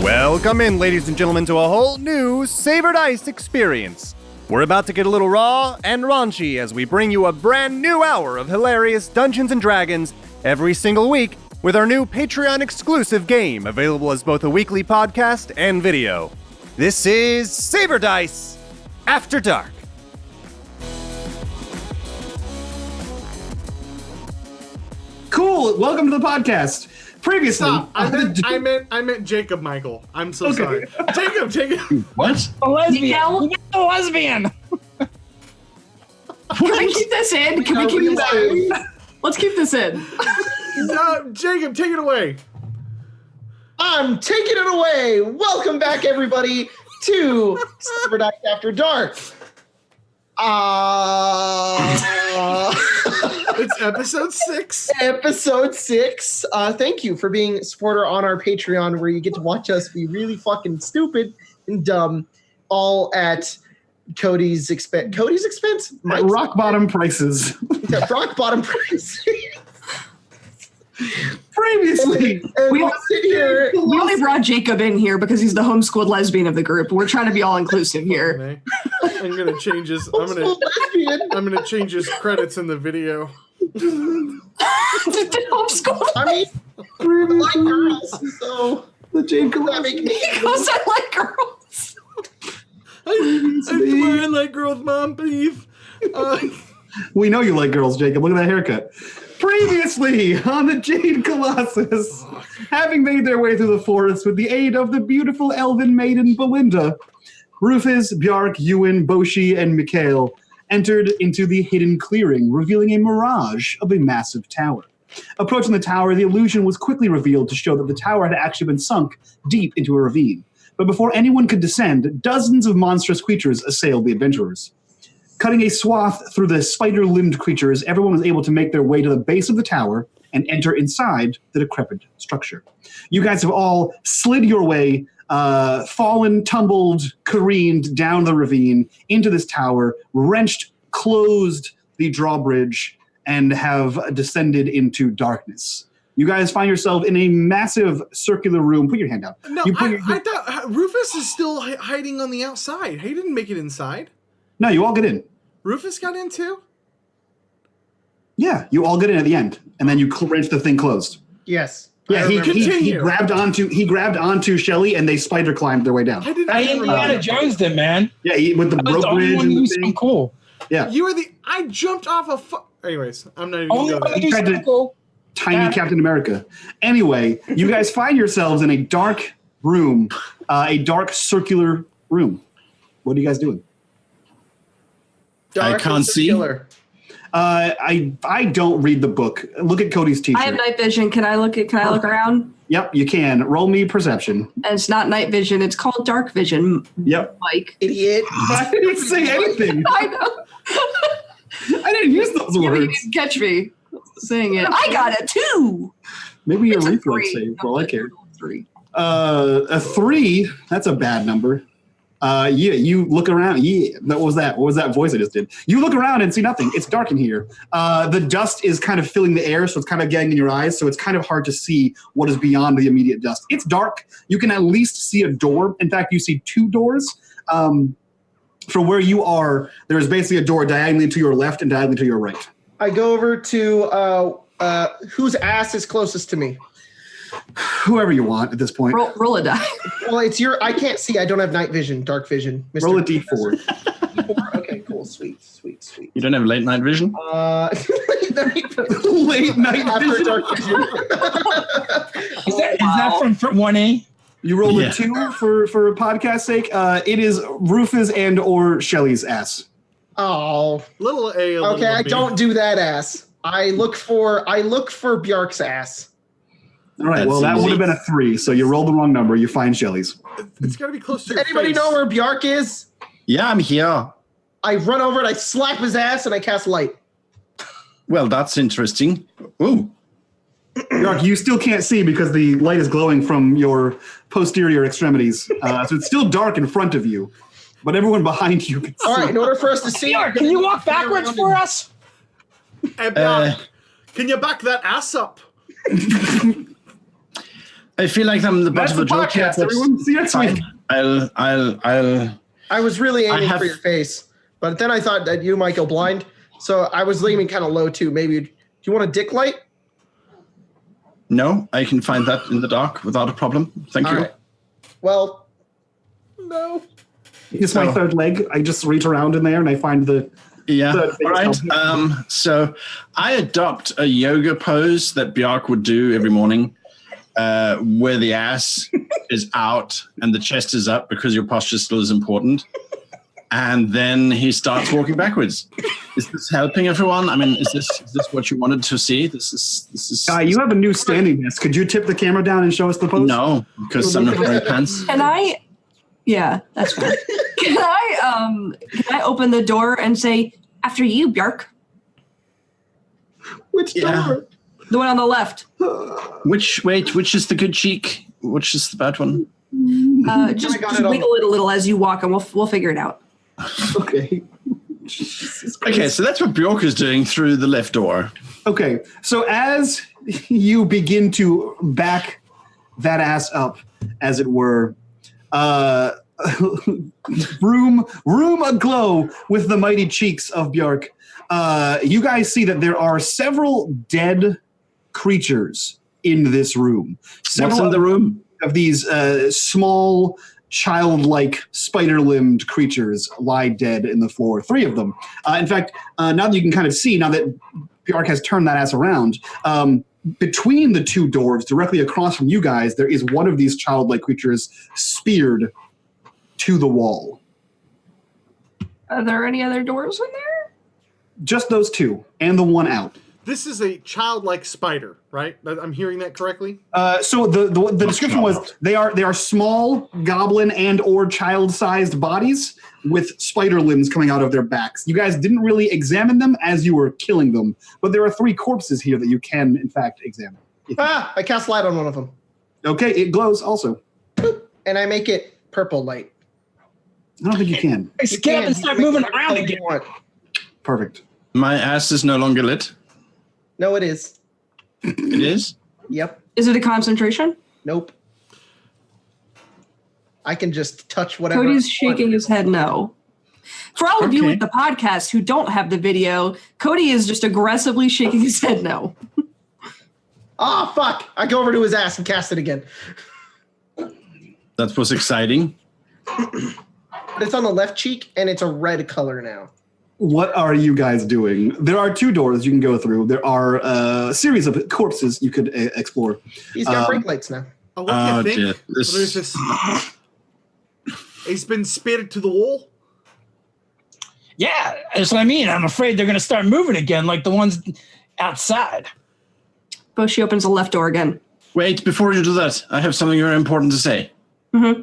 Welcome in, ladies and gentlemen, to a whole new Savored Ice experience. We're about to get a little raw and raunchy as we bring you a brand new hour of hilarious Dungeons & Dragons every single week with our new Patreon-exclusive game, available as both a weekly podcast and video. This is Savored Ice After Dark. Cool. Welcome to the podcast. Previously, I meant Jacob Michael. I'm so sorry. Jacob. What? A lesbian. A lesbian. Can we keep this in? Can we keep this in? Let's keep this in. Jacob, take it away. I'm taking it away. Welcome back, everybody, to Savored Ice After Dark. It's episode 6. Episode 6. Thank you for being a supporter on our Patreon, where you get to watch us be really fucking stupid and dumb, all at Cody's expense. Cody's expense? rock bottom prices. Rock bottom prices. Previously, we all sit here. We only brought Jacob in here because he's the homeschooled lesbian of the group. We're trying to be all inclusive here. I'm gonna change his. I'm gonna change his credits in the video. Homeschooled. I mean, I like girls, so the Jade Colossus. Because I like girls. I like girls, Mom, please. We know you like girls, Jacob. Look at that haircut. Previously on the Jade Colossus, having made their way through the forest with the aid of the beautiful elven maiden Belinda, Rufus, Bjark, Ewan, Boshi, and Mikhail entered into the hidden clearing, revealing a mirage of a massive tower. Approaching the tower, the illusion was quickly revealed to show that the tower had actually been sunk deep into a ravine. But before anyone could descend, dozens of monstrous creatures assailed the adventurers. Cutting a swath through the spider-limbed creatures, everyone was able to make their way to the base of the tower and enter inside the decrepit structure. You guys have all slid your way, fallen, tumbled, careened down the ravine into this tower, wrenched, closed the drawbridge, and have descended into darkness. You guys find yourself in a massive circular room. Put your hand out. No, I thought Rufus is still hiding on the outside. He didn't make it inside. No, you all get in. Rufus got in too? Yeah, you all get in at the end, and then you wrench the thing closed. Yes. Yeah, he grabbed onto Shelly, and they spider climbed their way down. I Indiana Jones did, man. Yeah, with the rope bridge and the thing. Cool. Yeah. I jumped off a anyways, I'm not even going to go there. Tiny Captain America. Anyway, you guys find yourselves in a dark room, a dark circular room. What are you guys doing? I can't see. I don't read the book. Look at Cody's t-shirt. I have night vision. Can I look around? Yep, you can. Roll me perception. And it's not night vision. It's called dark vision. Yep. Mike. Idiot. I didn't say anything. I know. I didn't use those words. You didn't catch me saying it. I got a 2. Maybe your reflex save, for all I care. 3. A 3, that's a bad number. You look around. Yeah, what was that? What was that voice I just did? You look around and see nothing. It's dark in here. The dust is kind of filling the air, so it's kind of getting in your eyes, so it's kind of hard to see what is beyond the immediate dust. It's dark. You can at least see a door. In fact, you see 2 doors. From where you are, there is basically a door diagonally to your left and diagonally to your right. I go over to whose ass is closest to me? Whoever you want at this point. Roll a die. Well, it's your. I can't see. I don't have night vision, dark vision. Mr. Roll a d4. D4? Okay, cool. Sweet. You don't have late night vision? Late night after vision. dark vision. Is that from 1A? You rolled a 2 for a podcast sake. It is Rufus and or Shelly's ass. Oh, little A. Okay, I don't do that ass. I look for Bjark's ass. All right, well, that would have been a 3, so you rolled the wrong number. You find Shelly's. It's got to be close to Does anybody know where Bjark is? Yeah, I'm here. I run over and I slap his ass and I cast light. Well, that's interesting. Ooh. Bjark, you still can't see because the light is glowing from your posterior extremities. So it's still dark in front of you, but everyone behind you can see. All right, in order for us to see... Bjark, can you walk backwards for us? Hey, Bjark, can you back that ass up? I feel like I'm the butt That's of the a joke here. podcast. Everyone, see you next Fine. week. I was really aiming have- for your face, but then I thought that you might go blind, so I was leaning kind of low too. Maybe do you want a dick light? No, I can find that in the dark without a problem. Thank All you. right. Well, No. It's my third leg. I just reach around in there and I find the. Yeah. The All right. So I adopt a yoga pose that Bjark would do every morning, where the ass is out and the chest is up because your posture still is important. And then he starts walking backwards. Is this helping everyone? I mean, is this what you wanted to see? This is. You have a new standing desk. Could you tip the camera down and show us the pose? No, because I'm not wearing pants. Can I? Yeah, that's fine. Can I open the door and say, "After you, Bjark"? which door? The one on the left. Which is the good cheek? Which is the bad one? Just got it on. wiggle it a little as you walk, and we'll figure it out. Okay. Okay, so that's what Bjork is doing through the left door. Okay, so as you begin to back that ass up, as it were, room aglow with the mighty cheeks of Bjark, you guys see that there are several dead creatures in this room. What's in the room? Of these small, childlike, spider-limbed creatures lie dead in the floor. 3 of them. In fact, now that you can kind of see, now that Bjark has turned that ass around, between the 2 dwarves, directly across from you guys, there is one of these childlike creatures speared to the wall. Are there any other doors in there? Just those 2, and the one out. This is a childlike spider, right? I'm hearing that correctly? So the description was they are small goblin and or child-sized bodies with spider limbs coming out of their backs. You guys didn't really examine them as you were killing them, but there are 3 corpses here that you can in fact examine. I cast light on one of them. Okay, it glows also. Boop, and I make it purple light. I don't think you can. Get up and start moving around again. Perfect. My ass is no longer lit. No, it is. It is? Yep. Is it a concentration? Nope. I can just touch whatever. Cody's shaking his head no. For all of you Okay. with the podcast who don't have the video, Cody is just aggressively shaking his head no. Oh, fuck. I go over to his ass and cast it again. That was exciting. It's on the left cheek, and it's a red color now. What are you guys doing? There are 2 doors you can go through. There are a series of corpses you could explore. He's got brake lights now. Oh, what do you think? Dear. There's this. He's been speared to the wall. Yeah, that's what I mean. I'm afraid they're going to start moving again, like the ones outside. Boshi opens the left door again. Wait, before you do that, I have something very important to say. Mm-hmm.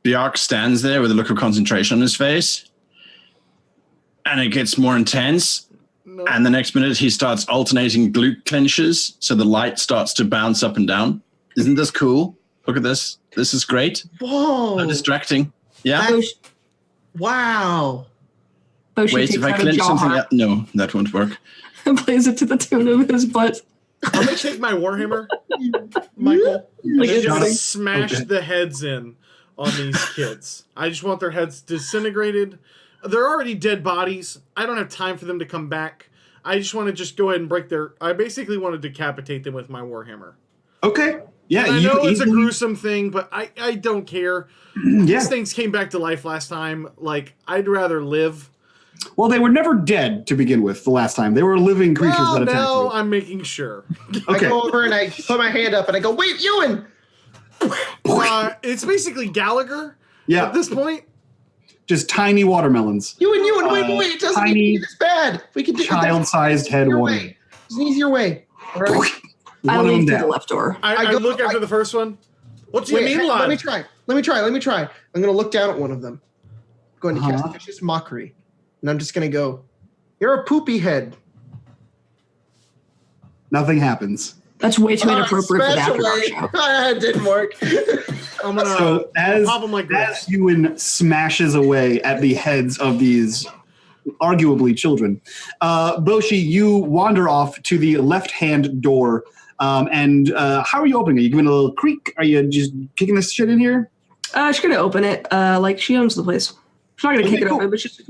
Bjark stands there with a look of concentration on his face. And it gets more intense. No. And the next minute, he starts alternating glute clenches, so the light starts to bounce up and down. Isn't this cool? Look at this. This is great. Whoa. How distracting. Yeah. That's- wow. Boshi Wait, takes if I out a clench something jar up. No, that won't work. and plays it to the tune of his butt. I'm gonna take my warhammer, Michael, and Like just it's- smash Okay. the heads in on these kids. I just want their heads disintegrated. They're already dead bodies. I don't have time for them to come back. I just want to just go ahead and break their. I basically want to decapitate them with my warhammer. Okay. Yeah, And I you know it's a easily- gruesome thing, but I don't care. Yeah. These things came back to life last time. Like, I'd rather live. Well, they were never dead to begin with the last time. They were living creatures Well, that attacked now you. I'm making sure. Okay. I go over and I put my hand up and I go, wait, Ewan! It's basically Gallagher Yeah, at this point. just tiny watermelons. Ewan, wait, it doesn't tiny need to be this bad. We can do it. Child-sized head Easier watermelon. way. It's an easier way. All right? I One of them leave to the down. left door. I go- look after the first one. What do you mean, Let lad? me try. I'm going to look down at one of them. I'm going to Uh-huh. cast vicious mockery. And I'm just going to go, you're a poopy head. Nothing happens. That's way too inappropriate for the Smash after dark away. show. It didn't work. I'm gonna So as pop 'em like as grapes. Ewan smashes away at the heads of these arguably children, Boshi, you wander off to the left-hand door And how are you opening it? Are you giving it a little creak? Are you just kicking this shit in here? She's gonna open it like she owns the place. She's not gonna kick it open, but she's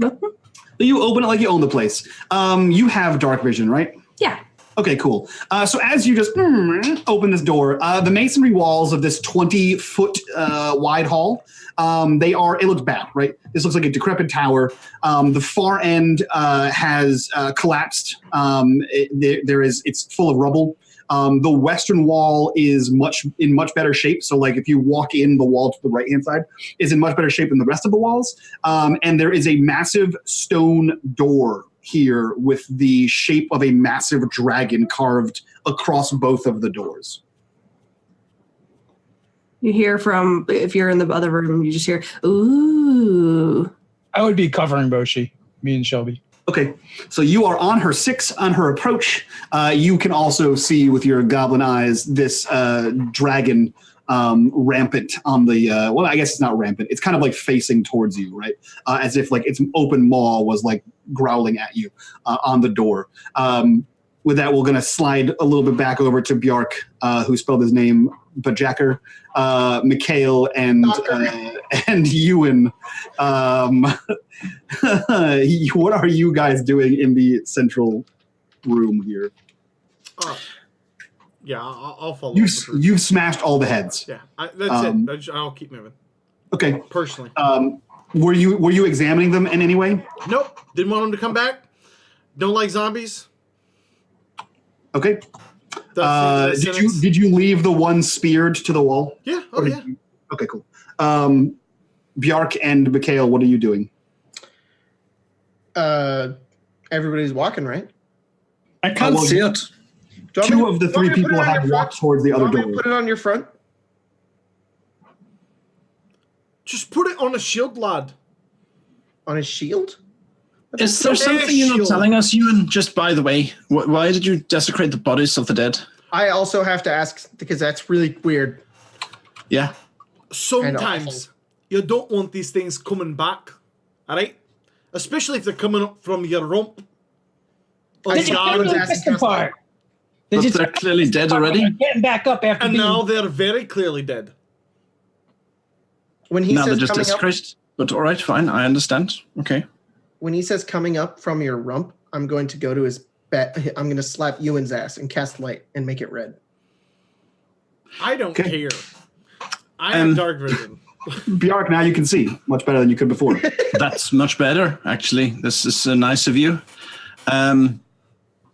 You open it like you own the place. You have dark vision, right? yeah. Okay, cool. So as you just open this door, the masonry walls of this 20-foot wide hall, it looks bad, right? This looks like a decrepit tower. The far end has collapsed. It's full of rubble. The western wall is in much better shape. So like if you walk in, the wall to the right-hand side is in much better shape than the rest of the walls. And there is a massive stone door here with the shape of a massive dragon carved across both of the doors. You hear from, if you're in the other room, you just hear, ooh. I would be covering Boshi, me and Shelby. Okay, so you are on her 6 on her approach. You can also see with your goblin eyes this dragon rampant on the well, I guess it's not rampant, it's kind of like facing towards you, right? As if like its open maw was like growling at you on the door. With that, we're going to slide a little bit back over to Bjark, who spelled his name Bajacker, Mikhail, and Ewan. What are you guys doing in the central room here? Yeah, I'll follow. You've smashed all the heads. Yeah, that's it. I'll keep moving. Okay. Personally. Were you examining them in any way? Nope. Didn't want them to come back. Don't like zombies. Okay. Did you leave the one speared to the wall? Yeah. Okay, cool. Bjark and Mikhail, what are you doing? Everybody's walking, right? I can't see it. Two of the 3 people have walked towards the other door. Put it on your front. Just put it on a shield, lad. On his shield? Is there something you're not telling us, Ewan? Just by the way, why did you desecrate the bodies of the dead? I also have to ask because that's really weird. Yeah. Sometimes you don't want these things coming back, all right? Especially if they're coming up from your rump. Did you get the second part? But they're clearly dead already. Getting back up after and now they're very clearly dead. When he now says they're just coming desecrated. But all right, fine, I understand. Okay. When he says coming up from your rump, I'm going to go to his I'm going to slap Ewan's ass and cast light and make it red. I don't care. I have dark vision. Bjark, now you can see much better than you could before. That's much better, actually. This is nice of you.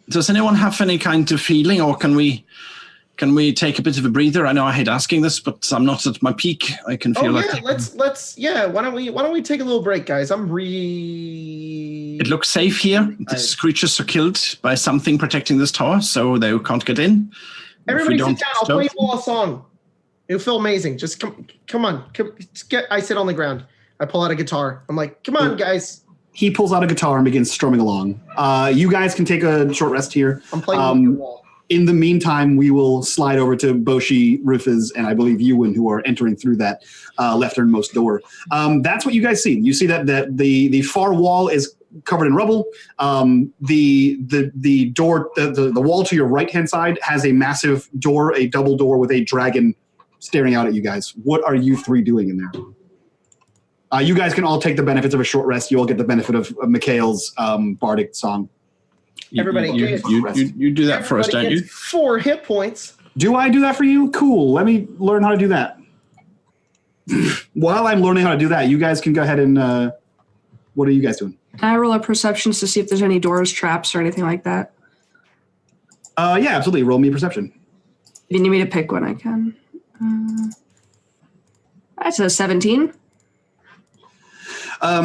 Does anyone have any kind of feeling, or can we take a bit of a breather? I know I hate asking this, but I'm not at my peak. I can feel like let's why don't we take a little break, guys? It looks safe here. These creatures are killed by something protecting this tower, so they can't get in. Everybody sit down. I'll play you all a song. It'll feel amazing. Just come on. I sit on the ground. I pull out a guitar. I'm like, come on, guys. He pulls out a guitar and begins strumming along. You guys can take a short rest here. I'm playing with the wall. In the meantime, we will slide over to Boshi, Rufus, and I believe Ewan, who are entering through that lefternmost door. That's what you guys see. You see that the far wall is covered in rubble. The door, the wall to your right-hand side has a massive door, a double door with a dragon staring out at you guys. What are you 3 doing in there? You guys can all take the benefits of a short rest. You all get the benefit of Mikhail's bardic song. Everybody you do that for us, don't you? 4 hit points. Do I do that for you? Cool. Let me learn how to do that. While I'm learning how to do that, you guys can go ahead and what are you guys doing? Can I roll a perceptions to see if there's any doors, traps, or anything like that? Yeah, absolutely. Roll me a perception. If you need me to pick one, I can. That's a 17.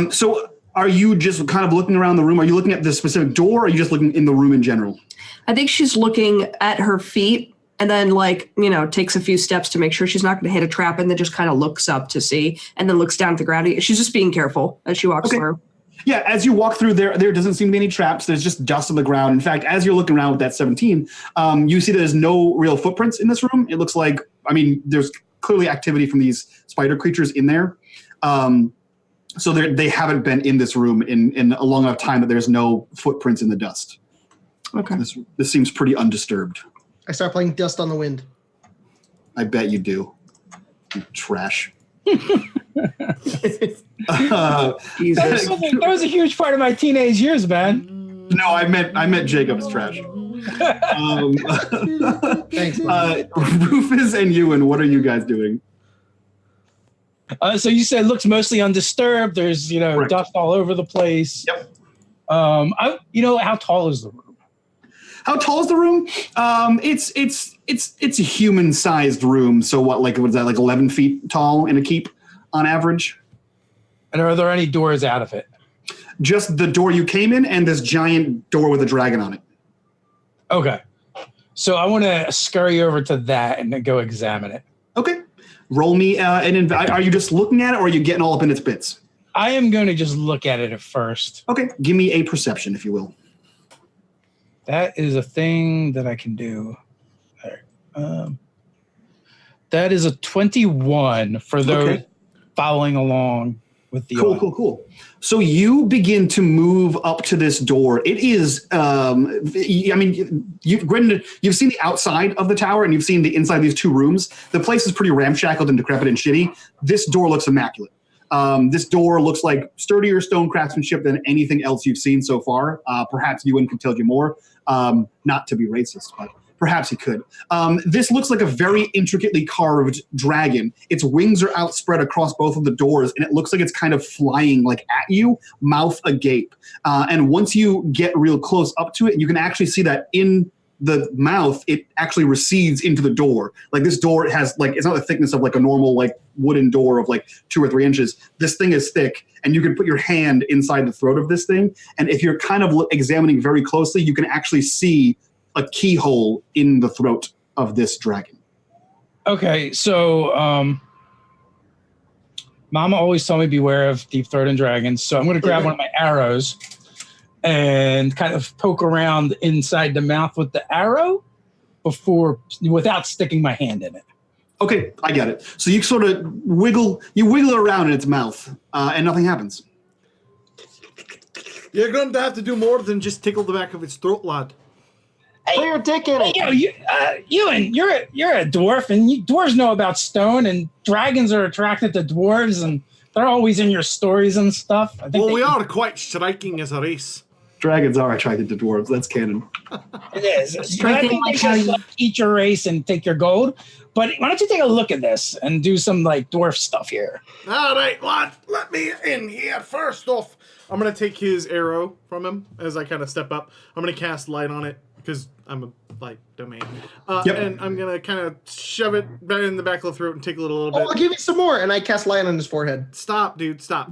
So are you just kind of looking around the room? Are you looking at the specific door, or are you just looking in the room in general? I think she's looking at her feet and then takes a few steps to make sure she's not going to hit a trap, and then just kind of looks up to see, and then looks down at the ground. She's just being careful as she walks through. Yeah, as you walk through there doesn't seem to be any traps. There's just dust on the ground. In fact, as you're looking around with that 17, you see that there's no real footprints in this room. It looks like, there's clearly activity from these spider creatures in there. So they haven't been in this room in a long enough time that there's no footprints in the dust. Okay. This seems pretty undisturbed. I start playing Dust on the Wind. I bet you do. You trash. Jesus. That was a huge part of my teenage years, man. No, I meant Jacob's trash. Thanks, buddy. Rufus and Ewan, what are you guys doing? So you said it looks mostly undisturbed. There's Correct. dust all over the place. Yep. How tall is the room? How tall is the room? It's a human-sized room. So what is that, like 11 feet tall in a keep on average? And are there any doors out of it? Just the door you came in and this giant door with a dragon on it. Okay. So I want to scurry over to that and then go examine it. Okay. Roll me are you just looking at it or are you getting all up in its bits? I am going to just look at it at first. Okay. Give me a perception, if you will. That is a thing that I can do. All right. That is a 21 for those following along with the Cool. So you begin to move up to this door. It is, you've seen the outside of the tower and you've seen the inside of these two rooms. The place is pretty ramshackled and decrepit and shitty. This door looks immaculate. This door looks like sturdier stone craftsmanship than anything else you've seen so far. Perhaps Ewan could tell you more. Not to be racist, but perhaps he could. This looks like a very intricately carved dragon. Its wings are outspread across both of the doors, and it looks like it's kind of flying like at you, mouth agape. And once you get real close up to it, you can actually see that in the mouth, it actually recedes into the door. Like this door has it's not the thickness of like a normal wooden door of 2 or 3 inches. This thing is thick, and you can put your hand inside the throat of this thing. And if you're kind of examining very closely, you can actually see a keyhole in the throat of this dragon. Okay, so Mama always told me beware of deep-throated dragons. So I'm going to grab one of my arrows and kind of poke around inside the mouth with the arrow without sticking my hand in it. Okay, I get it. So you sort of wiggle around in its mouth, and nothing happens. You're going to have to do more than just tickle the back of its throat, lad. Put your dick in it. Ewan, you're a dwarf, and dwarves know about stone, and dragons are attracted to dwarves, and they're always in your stories and stuff. We are quite striking as a race. Dragons are attracted to dwarves. That's canon. It is. I think they should eat your race and take your gold. But why don't you take a look at this and do some dwarf stuff here? All right, lad. Let me in here. First off, I'm going to take his arrow from him as I kind of step up. I'm going to cast light on it because I'm a light domain. And I'm going to kind of shove it right in the back of the throat and tickle it a little bit. I'll give you some more. And I cast light on his forehead. Stop, dude. Stop.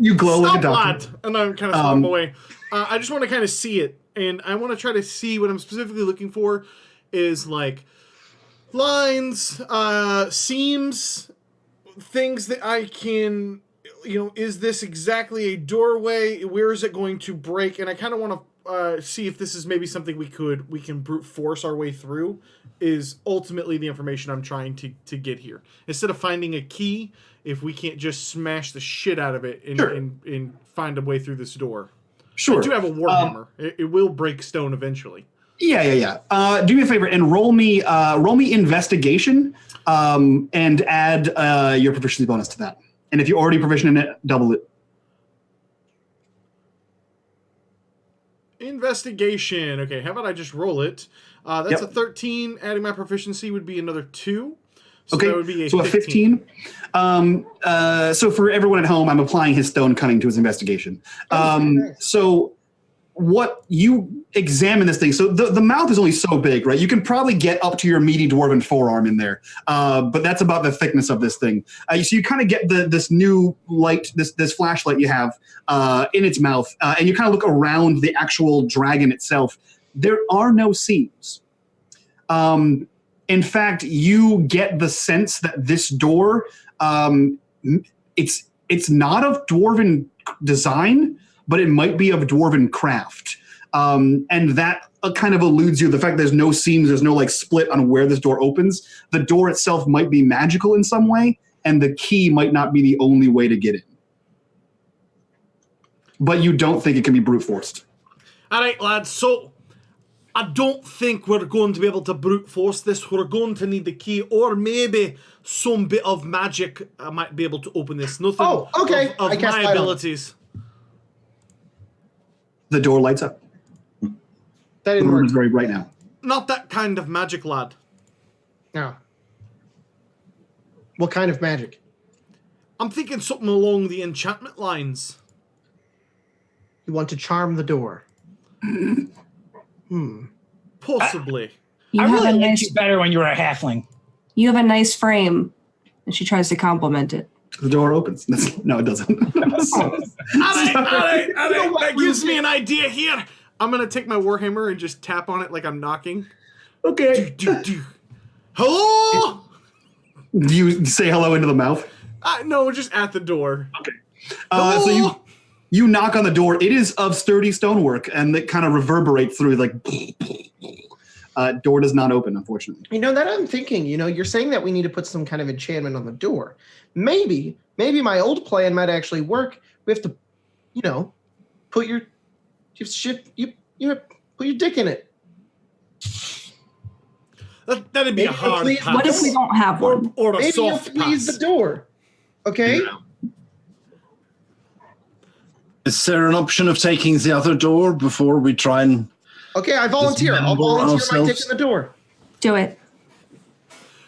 You glow like a doctor. Lad. And I'm kind of swung away. I just want to kind of see it. And I want to try to see what I'm specifically looking for is lines, seams, things that I can, is this exactly a doorway? Where is it going to break? And I kind of want to see if this is maybe something we can brute force our way through, is ultimately the information I'm trying to get here. Instead of finding a key, if we can't just smash the shit out of it and find a way through this door. Sure. I do have a warhammer. It will break stone eventually. Yeah. Do me a favor and roll me investigation, and add your proficiency bonus to that. And if you're already proficient in it, double it. Investigation. Okay, how about I just roll it? That's a 13. Adding my proficiency would be another 2. So that would be a 15. So for everyone at home, I'm applying his stone cunning to his investigation. So what you examine this thing, so the mouth is only so big, right? You can probably get up to your meaty dwarven forearm in there, but that's about the thickness of this thing. So you kind of get this new light, this flashlight you have in its mouth, and you kind of look around the actual dragon itself. There are no seams. In fact, you get the sense that this door, it's not of dwarven design, but it might be of dwarven craft. And that kind of eludes you. The fact there's no seams, there's no split on where this door opens. The door itself might be magical in some way, and the key might not be the only way to get in. But you don't think it can be brute forced. All right, lads. So I don't think we're going to be able to brute force this. We're going to need the key, or maybe some bit of magic I might be able to open this. Nothing Oh, okay. of I cast my light on it. abilities. The door lights up. That The didn't room work. is very bright now. Not that kind of magic, lad. No. What kind of magic? I'm thinking something along the enchantment lines. You want to charm the door. Possibly. You I have really a liked nice. you better when you were a halfling. You have a nice frame, and she tries to compliment it. The door opens. No, it doesn't. All right. That gives me an idea here. I'm going to take my Warhammer and just tap on it like I'm knocking. Okay. Hello? Do you say hello into the mouth? No, just at the door. Okay. Hello? So you knock on the door. It is of sturdy stonework, and it kind of reverberates through like. Door does not open, unfortunately. You know, that I'm thinking, you're saying that we need to put some kind of enchantment on the door. Maybe my old plan might actually work. We have to, put your put your dick in it. That'd be a Maybe hard please- pass. What if we don't have one? Or a Maybe you'll soft please pass. the door. Okay? Is there an option of taking the other door before we try and... Okay, I volunteer. I'll Dismember volunteer my dick ourselves? in the door. Do it.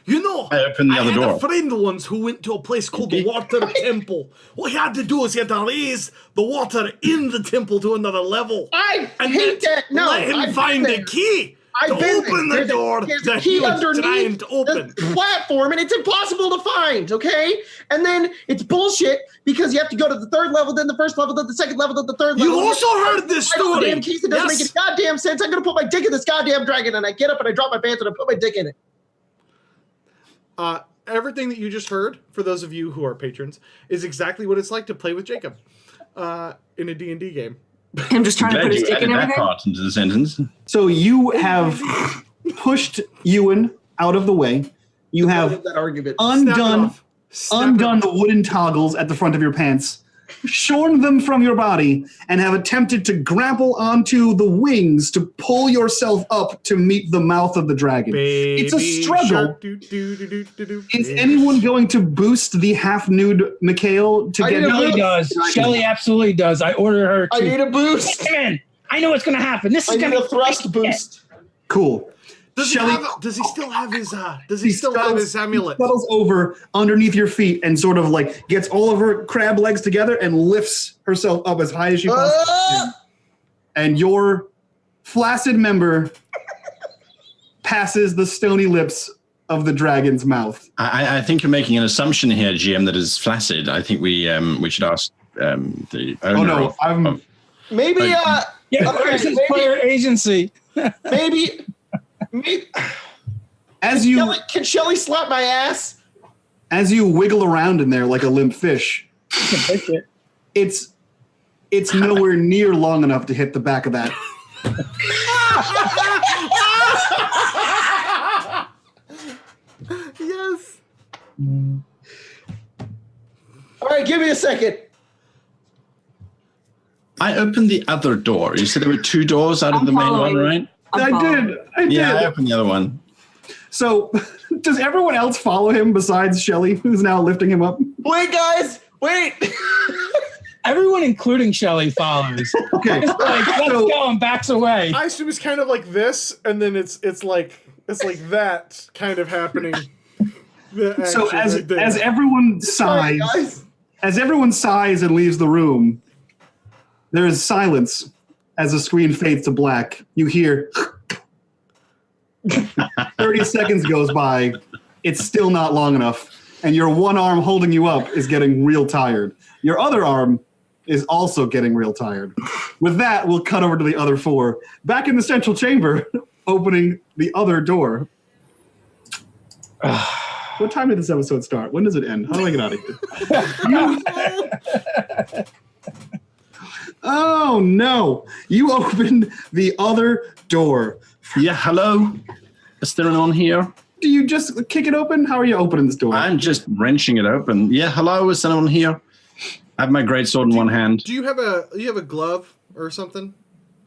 You know, I opened the other had door. a friend once who went to a place called the Water Temple. What he had to do is he had to raise the water in the temple to another level. I And hate that. No, let him I've find been the there. key to I've been open there. the door There's that a he key was trying underneath to open. the platform, and it's impossible to find. Okay, and then it's bullshit because you have to go to the third level, then the first level, then the second level, then the third level. You also heard this story. Damn keys. It doesn't make any goddamn sense. I'm gonna put my dick in this goddamn dragon, and I get up and I drop my pants and I put my dick in it. Everything that you just heard, for those of you who are patrons, is exactly what it's like to play with Jacob in a D&D game. Him just trying to Glad put his you dick in added that everything. part into the sentence. So you have pushed Ewan out of the way. You have that argument. undone Snap it off. the wooden toggles at the front of your pants, shorn them from your body, and have attempted to grapple onto the wings to pull yourself up to meet the mouth of the dragon. It's a Baby struggle. shark, doo, doo, doo, doo, doo, doo. Is anyone going to boost the half-nude Mikhail to I get need a Shelly boost. does. Shelly absolutely does. I order her to. I need a boost. Man, I know what's going to happen. This I is going need to a thrust boost. Cool. Does Shelly- he still have his amulet? Scuttles over underneath your feet and sort of like gets all of her crab legs together and lifts herself up as high as she possibly can. And your flaccid member passes the stony lips of the dragon's mouth. I think you're making an assumption here, GM, that is flaccid. I think we should ask the owner Oh no, of- I'm Maybe. Yeah, Okay, versus player agency. maybe. as you Can Shelly slap my ass? as you wiggle around in there like a limp fish. It's nowhere near long enough to hit the back of that. Yes. All right, give me a second. I opened the other door. You said there were two doors out of I'm the main following. one, right? I'm following. I did. Yeah, I opened the other one. So, does everyone else follow him besides Shelly, who's now lifting him up? Wait, guys. Wait. Everyone, including Shelly, follows. Okay. Like, let's So- go, and backs away. I assume it's kind of like this, and then it's like that kind of happening. The So action right there. as everyone Sorry, sighs, guys. as everyone sighs and leaves the room, there is silence as the screen fades to black. You hear 30 seconds goes by. It's still not long enough. And your one arm holding you up is getting real tired. Your other arm is also getting real tired. With that, we'll cut over to the other four. Back in the central chamber, opening the other door. What time did this episode start? When does it end? How do I get out of here? Oh, no. You opened the other door. Yeah, hello? Is there anyone here? Do you just kick it open? How are you opening this door? I'm just wrenching it open. Yeah, hello? Is anyone here? I have my greatsword in one hand. Do you have a glove or something?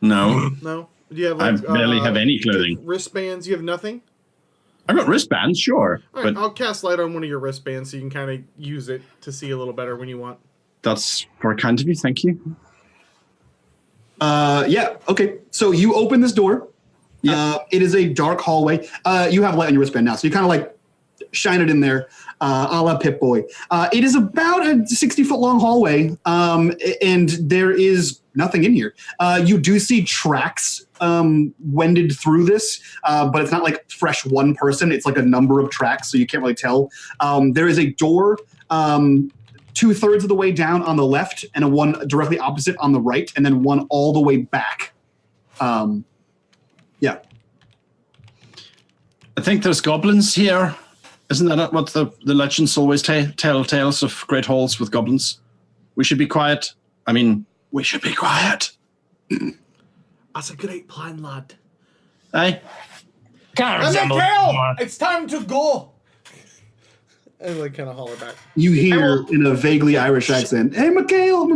No. No. Do you have I barely have any clothing. Wristbands? You have nothing? I've got wristbands, sure. All right, but I'll cast light on one of your wristbands so you can kind of use it to see a little better when you want. that's very kind of you. Thank you. Yeah, okay. So you open this door. Yeah. It is a dark hallway. You have light on your wristband now, so you kind of like shine it in there, a la Pip-Boy. It is about a 60-foot long hallway, and there is nothing in here. You do see tracks wended through this, but it's not like fresh one person. It's like a number of tracks, so you can't really tell. There is a door 2/3 of the way down on the left, and a one directly opposite on the right, and then one all the way back. Yeah. I think there's goblins here. Isn't that what the legends always tell tales of great halls with goblins? We should be quiet. I mean, we should be quiet. That's a great plan, lad. Aye. Kind of resembles. It's time to go. And like kind of holler back. You hear in a vaguely Irish accent, "Hey, Mikhail,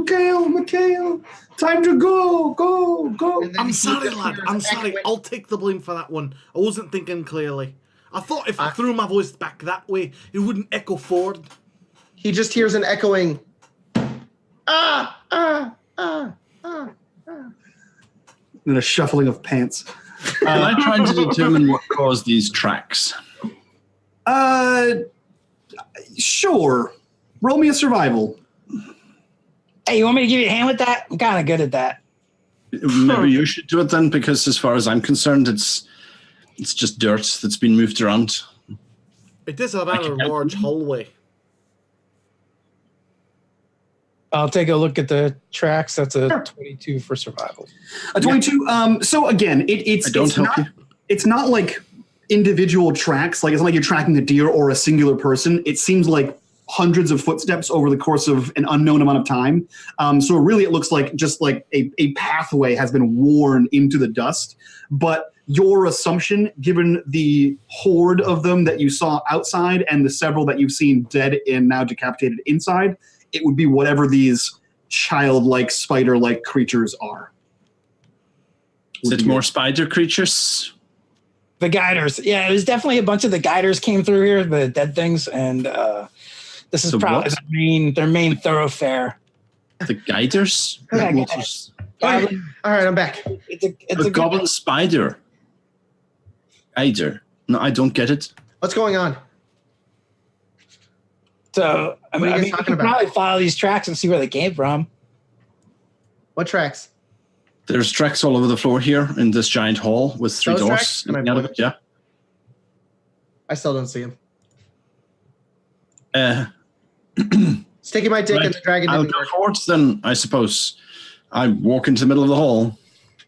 time to go. I'm sorry, lad. I'm sorry. I'll take the blame for that one. I wasn't thinking clearly. I thought if I threw my voice back that way, it wouldn't echo forward." He just hears an echoing. And a shuffling of pants. Am I trying to determine what caused these tracks? Sure. Roll me a survival. Hey, you want me to give you a hand with that? I'm kind of good at that. Maybe you should do it then, because as far as I'm concerned, it's just dirt that's been moved around. It is a rather large hallway. I'll take a look at the tracks. That's a 22 for survival. A 22. So again, it's not like individual tracks. Like it's not like you're tracking a deer or a singular person. It seems like hundreds of footsteps over the course of an unknown amount of time. So really it looks like just like a pathway has been worn into the dust. But your assumption, given the horde of them that you saw outside and the several that you've seen dead and now decapitated inside, it would be whatever these childlike, spider-like creatures are. Is it more spider creatures? The guiders. Yeah, it was definitely a bunch of the guiders came through here, the dead things, and this is So probably their main thoroughfare. The guiders? Yeah, All right, I'm back. It's a goblin spider. Guider. No, I don't get it. What's going on? So, I What are you mean, guys you talking can about? probably follow these tracks and see where they came from. What tracks? There's tracks all over the floor here in this giant hall with 3 Those doors. tracks? Can I leading out of point? it. Yeah. I still don't see him. Sticking my dick in the dragon. I'll didn't go work. forwards then, I suppose. I walk into the middle of the hall.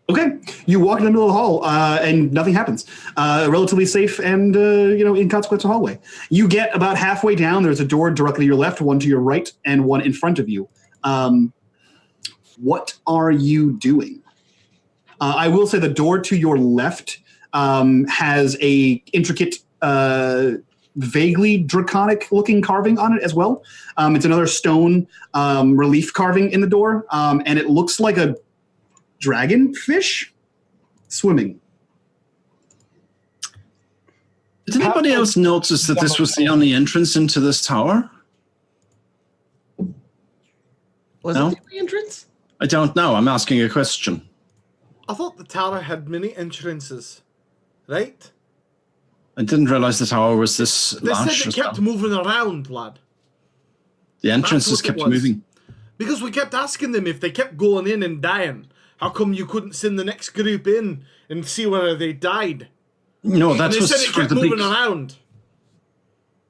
Okay, you walk in the middle of the hall, and nothing happens. Relatively safe and inconsequential hallway. You get about halfway down. There's a door directly to your left, one to your right, and one in front of you. What are you doing? I will say the door to your left has a intricate, vaguely draconic-looking carving on it as well. It's another stone relief carving in the door, and it looks like a dragonfish swimming. Did anybody else notice that this was the only entrance into this tower? Was No? it the only entrance? I don't know. I'm asking a question. I thought the tower had many entrances, right? I didn't realize the tower was this They large. said it as kept well. moving around, lad. The entrances That's what it kept was. moving. Because we kept asking them if they kept going in and dying. How come you couldn't send the next group in and see whether they died? No, And that they was said it for kept the big. moving around.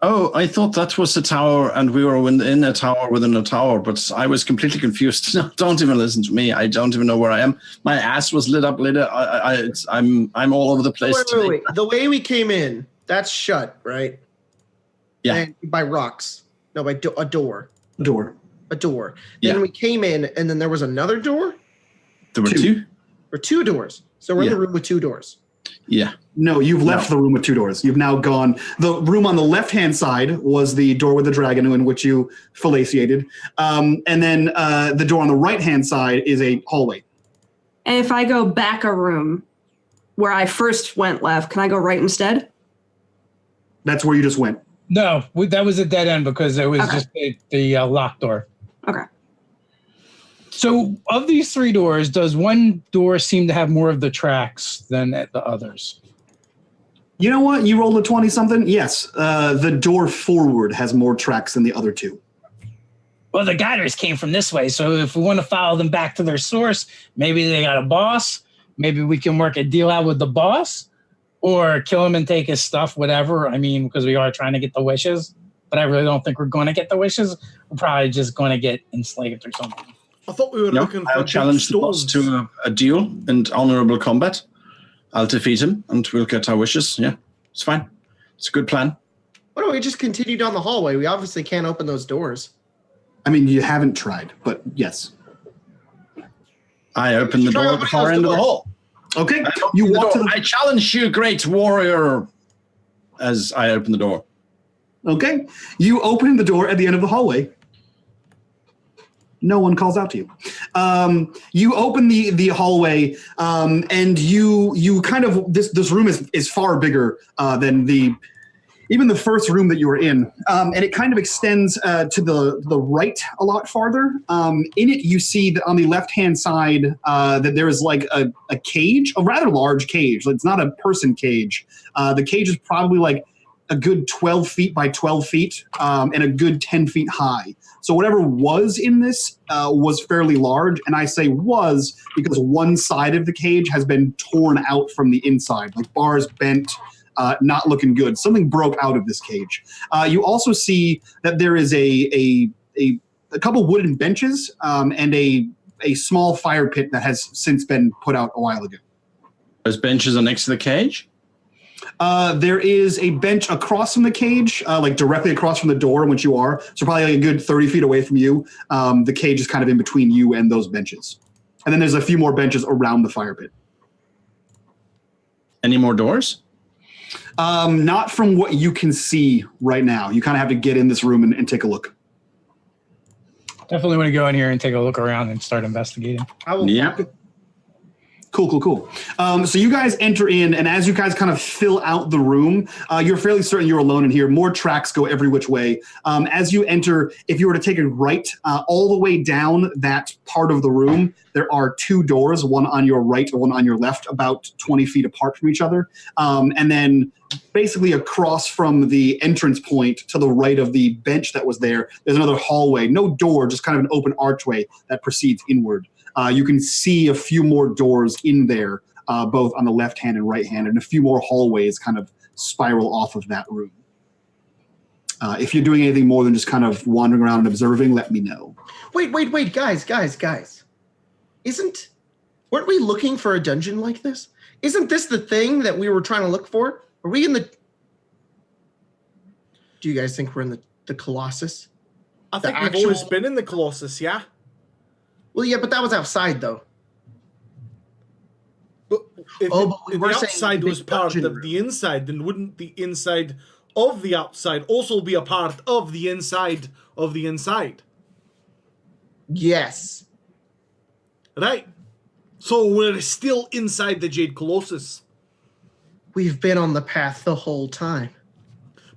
Oh, I thought that was the tower, and we were in a tower within a tower. But I was completely confused. No, don't even listen to me. I don't even know where I am. My ass was lit up later. I'm all over the place today. Wait. The way we came in, that's shut, right? Yeah. And by rocks. No, by a door. Door. A door. Yeah. Then we came in, and then there was another door There were Two. two. or 2 doors. So we're in Yeah. the room with 2 doors. Yeah. No, you've left the room with 2 doors. You've now gone. The room on the left-hand side was the door with the dragon in which you fellatiated. And then the door on the right-hand side is a hallway. And if I go back a room, where I first went left. Can I go right instead? That's where you just went. No, that was a dead end because it was just the locked door. Okay. So of these 3 doors, does one door seem to have more of the tracks than the others? You know what? You rolled a 20-something? Yes. The door forward has more tracks than the other 2. Well, the guiders came from this way, so if we want to follow them back to their source, maybe they got a boss. Maybe we can work a deal out with the boss or kill him and take his stuff, whatever. I mean, because we are trying to get the wishes, but I really don't think we're going to get the wishes. We're probably just going to get enslaved or something. I thought we were looking for I'll challenge the boss to a duel and honorable combat. I'll defeat him and we'll get our wishes. Yeah, it's fine. It's a good plan. Why don't we just continue down the hallway? We obviously can't open those doors. I mean, you haven't tried, but yes. I open the door at the far end of the hall. Okay. You walk to the... I challenge you, great warrior, as I open the door. Okay. You open the door at the end of the hallway. No one calls out to you. You open the hallway, and you kind of this room is far bigger than even the first room that you were in, and it kind of extends to the right a lot farther. In it, you see that on the left-hand side that there is like a cage, a rather large cage. It's not a person cage. The cage is probably like a good 12 feet by 12 feet and a good 10 feet high. So whatever was in this was fairly large. And I say was because one side of the cage has been torn out from the inside, like bars bent, not looking good. Something broke out of this cage. You also see that there is a couple wooden benches and a small fire pit that has since been put out a while ago. Those benches are next to the cage? There is a bench across from the cage, like directly across from the door in which you are. So probably like a good 30 feet away from you. The cage is kind of in between you and those benches. And then there's a few more benches around the fire pit. Any more doors? Not from what you can see right now. You kind of have to get in this room and take a look. Definitely want to go in here and take a look around and start investigating. Yeah. Cool. So you guys enter in, and as you guys kind of fill out the room, you're fairly certain you're alone in here. More tracks go every which way. As you enter, if you were to take a right all the way down that part of the room, there are 2 doors, one on your right and one on your left, about 20 feet apart from each other. And then basically across from the entrance point to the right of the bench that was there, there's another hallway. No door, just kind of an open archway that proceeds inward. You can see a few more doors in there, both on the left hand and right hand, and a few more hallways kind of spiral off of that room. If you're doing anything more than just kind of wandering around and observing, let me know. Wait, guys. Weren't we looking for a dungeon like this? Isn't this the thing that we were trying to look for? Are we in the... Do you guys think we're in the Colossus? I think we've always been in the Colossus, yeah? Well, yeah, but that was outside, though. But if we were the saying outside was part dungeon of the inside, then wouldn't the inside of the outside also be a part of the inside of the inside? Yes. Right. So we're still inside the Jade Colossus. We've been on the path the whole time.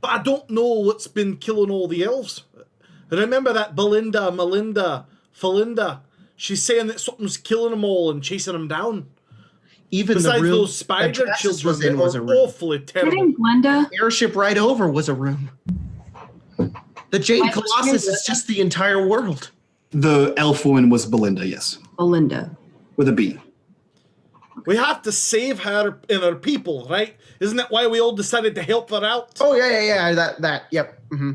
But I don't know what's been killing all the elves. Remember that Melinda, Felinda? She's saying that something's killing them all and chasing them down. Even besides the room those spider that children was in that was a are room. awfully terrible. Getting Glenda. Airship right over was a room. The Jade Why- Colossus is just the entire world. The elf woman was Belinda, yes, Belinda. with a B. We have to save her and her people, right? Isn't that why we all decided to help her out? Oh yeah. That. Yep. Mm-hmm.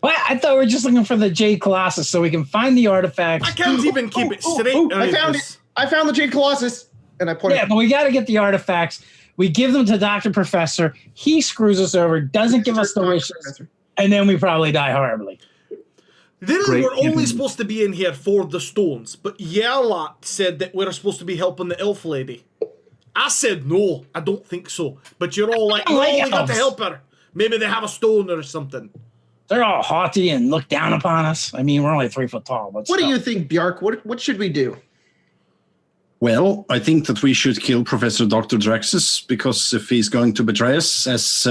Well, I thought we were just looking for the Jade Colossus so we can find the artifacts. I can't even keep it straight. I found it. I found the Jade Colossus, and I pointed. Yeah, but we got to get the artifacts. We give them to Dr. Professor. He screws us over, doesn't give us the wishes, and then we probably die horribly. Then Great we're only giving. supposed to be in here for the stones, but Yarlat said that we're supposed to be helping the elf lady. I said no, I don't think so. But you're all like, I no, like we got to elves. help her. Maybe they have a stone or something. They're all haughty and look down upon us. I mean, we're only 3 foot tall. But What do still. you think, Bjark? What should we do? Well, I think that we should kill Professor Dr. Draxus, because if he's going to betray us, as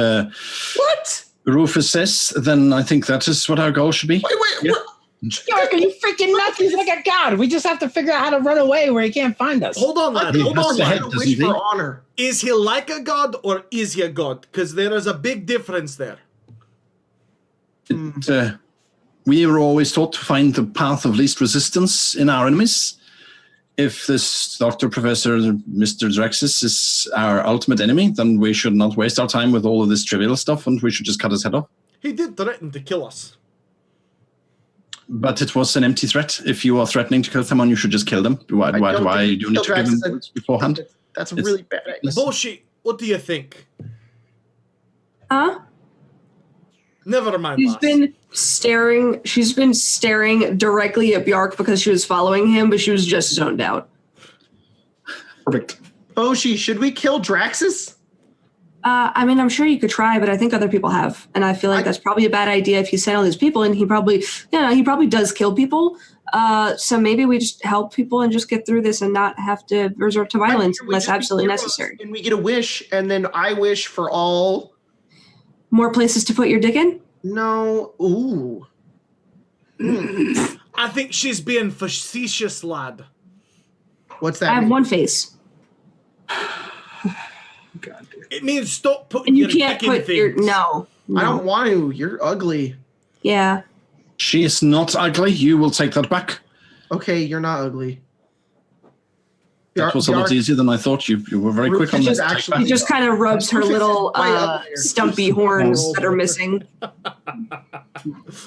What? Rufus says, then I think that is what our goal should be. Wait, Yeah. York, are you freaking nuts? He's like a god. We just have to figure out how to run away where he can't find us. Hold on, lad. He Hold has on, the lad. head, I doesn't wish he? for honor. Is he like a god or is he a god? Because there is a big difference there. We were always taught to find the path of least resistance in our enemies. If this Dr. Professor Mr. Draxus is our ultimate enemy, then we should not waste our time with all of this trivial stuff, and we should just cut his head off. He did threaten to kill us. But it was an empty threat. If you are threatening to kill someone, you should just kill them. Why do you need to give them words beforehand? That's a really bad idea. Bullshit. What do you think? Huh? Never mind. She's boss. been staring directly at Bjark because she was following him, but she was just zoned out. Perfect. Boshi, should we kill Draxus? I mean, I'm sure you could try, but I think other people have, and I feel like that's probably a bad idea if you send all these people, and he probably does kill people. So maybe we just help people and just get through this and not have to resort to violence We unless just be absolutely heroes, necessary. And we get a wish, and then I wish for all. More places to put your dick in? No. Ooh. I think she's being facetious, lad. What's I that? have mean? one face. God. It means stop putting And you your can't dick in put your things. no. I don't want to. You're ugly. Yeah. She is not ugly. You will take that back. Okay, you're not ugly. That was a lot easier than I thought. You were very quick on Rufus that. is Take actually- He back. just kind of rubs her Rufus is little way uglier. stumpy horns that are missing.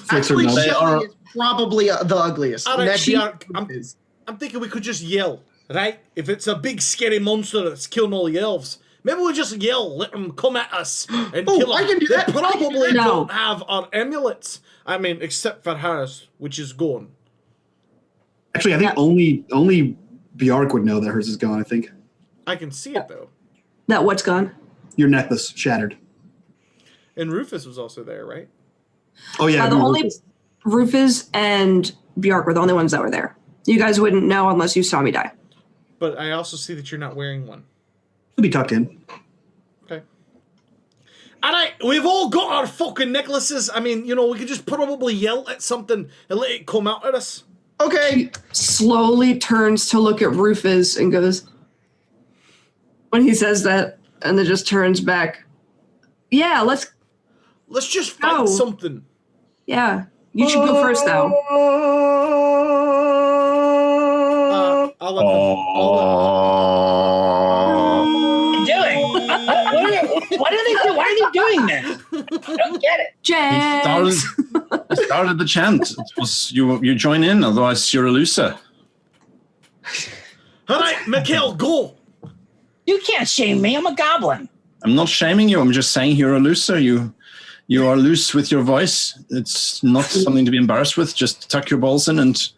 Actually, They Shelly are- is probably the ugliest. All right, Next Bjark, is- I'm thinking we could just yell, right? If it's a big scary monster that's killing all the elves, maybe we just yell, let them come at us and Oh, kill them. I can do They that. I can do probably that. No. don't have our amulets. I mean, except for hers, which is gone. Actually, I think only Bjark would know that hers is gone. I think I can see it though. That what's gone? your necklace shattered. And Rufus was also there, right? Oh yeah, The no, only Rufus. Rufus and Bjark were the only ones that were there. You guys wouldn't know unless you saw me die. But I also see that you're not wearing one. He'll be tucked in. Okay. All right, we've all got our fucking necklaces. I mean, we could just probably yell at something and let it come out at us. Okay. Slowly turns to look at Rufus and goes, when he says that, and then just turns back. Yeah, let's Let's just fight No. something. Yeah. You should go first, though. I'll let them. What are they doing? Why are they doing this? I don't get it. Jax. Started the chant. It was you join in, otherwise you're a loser. All right, Mikhail, go. You can't shame me. I'm a goblin. I'm not shaming you. I'm just saying you're a loser. You are loose with your voice. It's not something to be embarrassed with. Just tuck your balls in and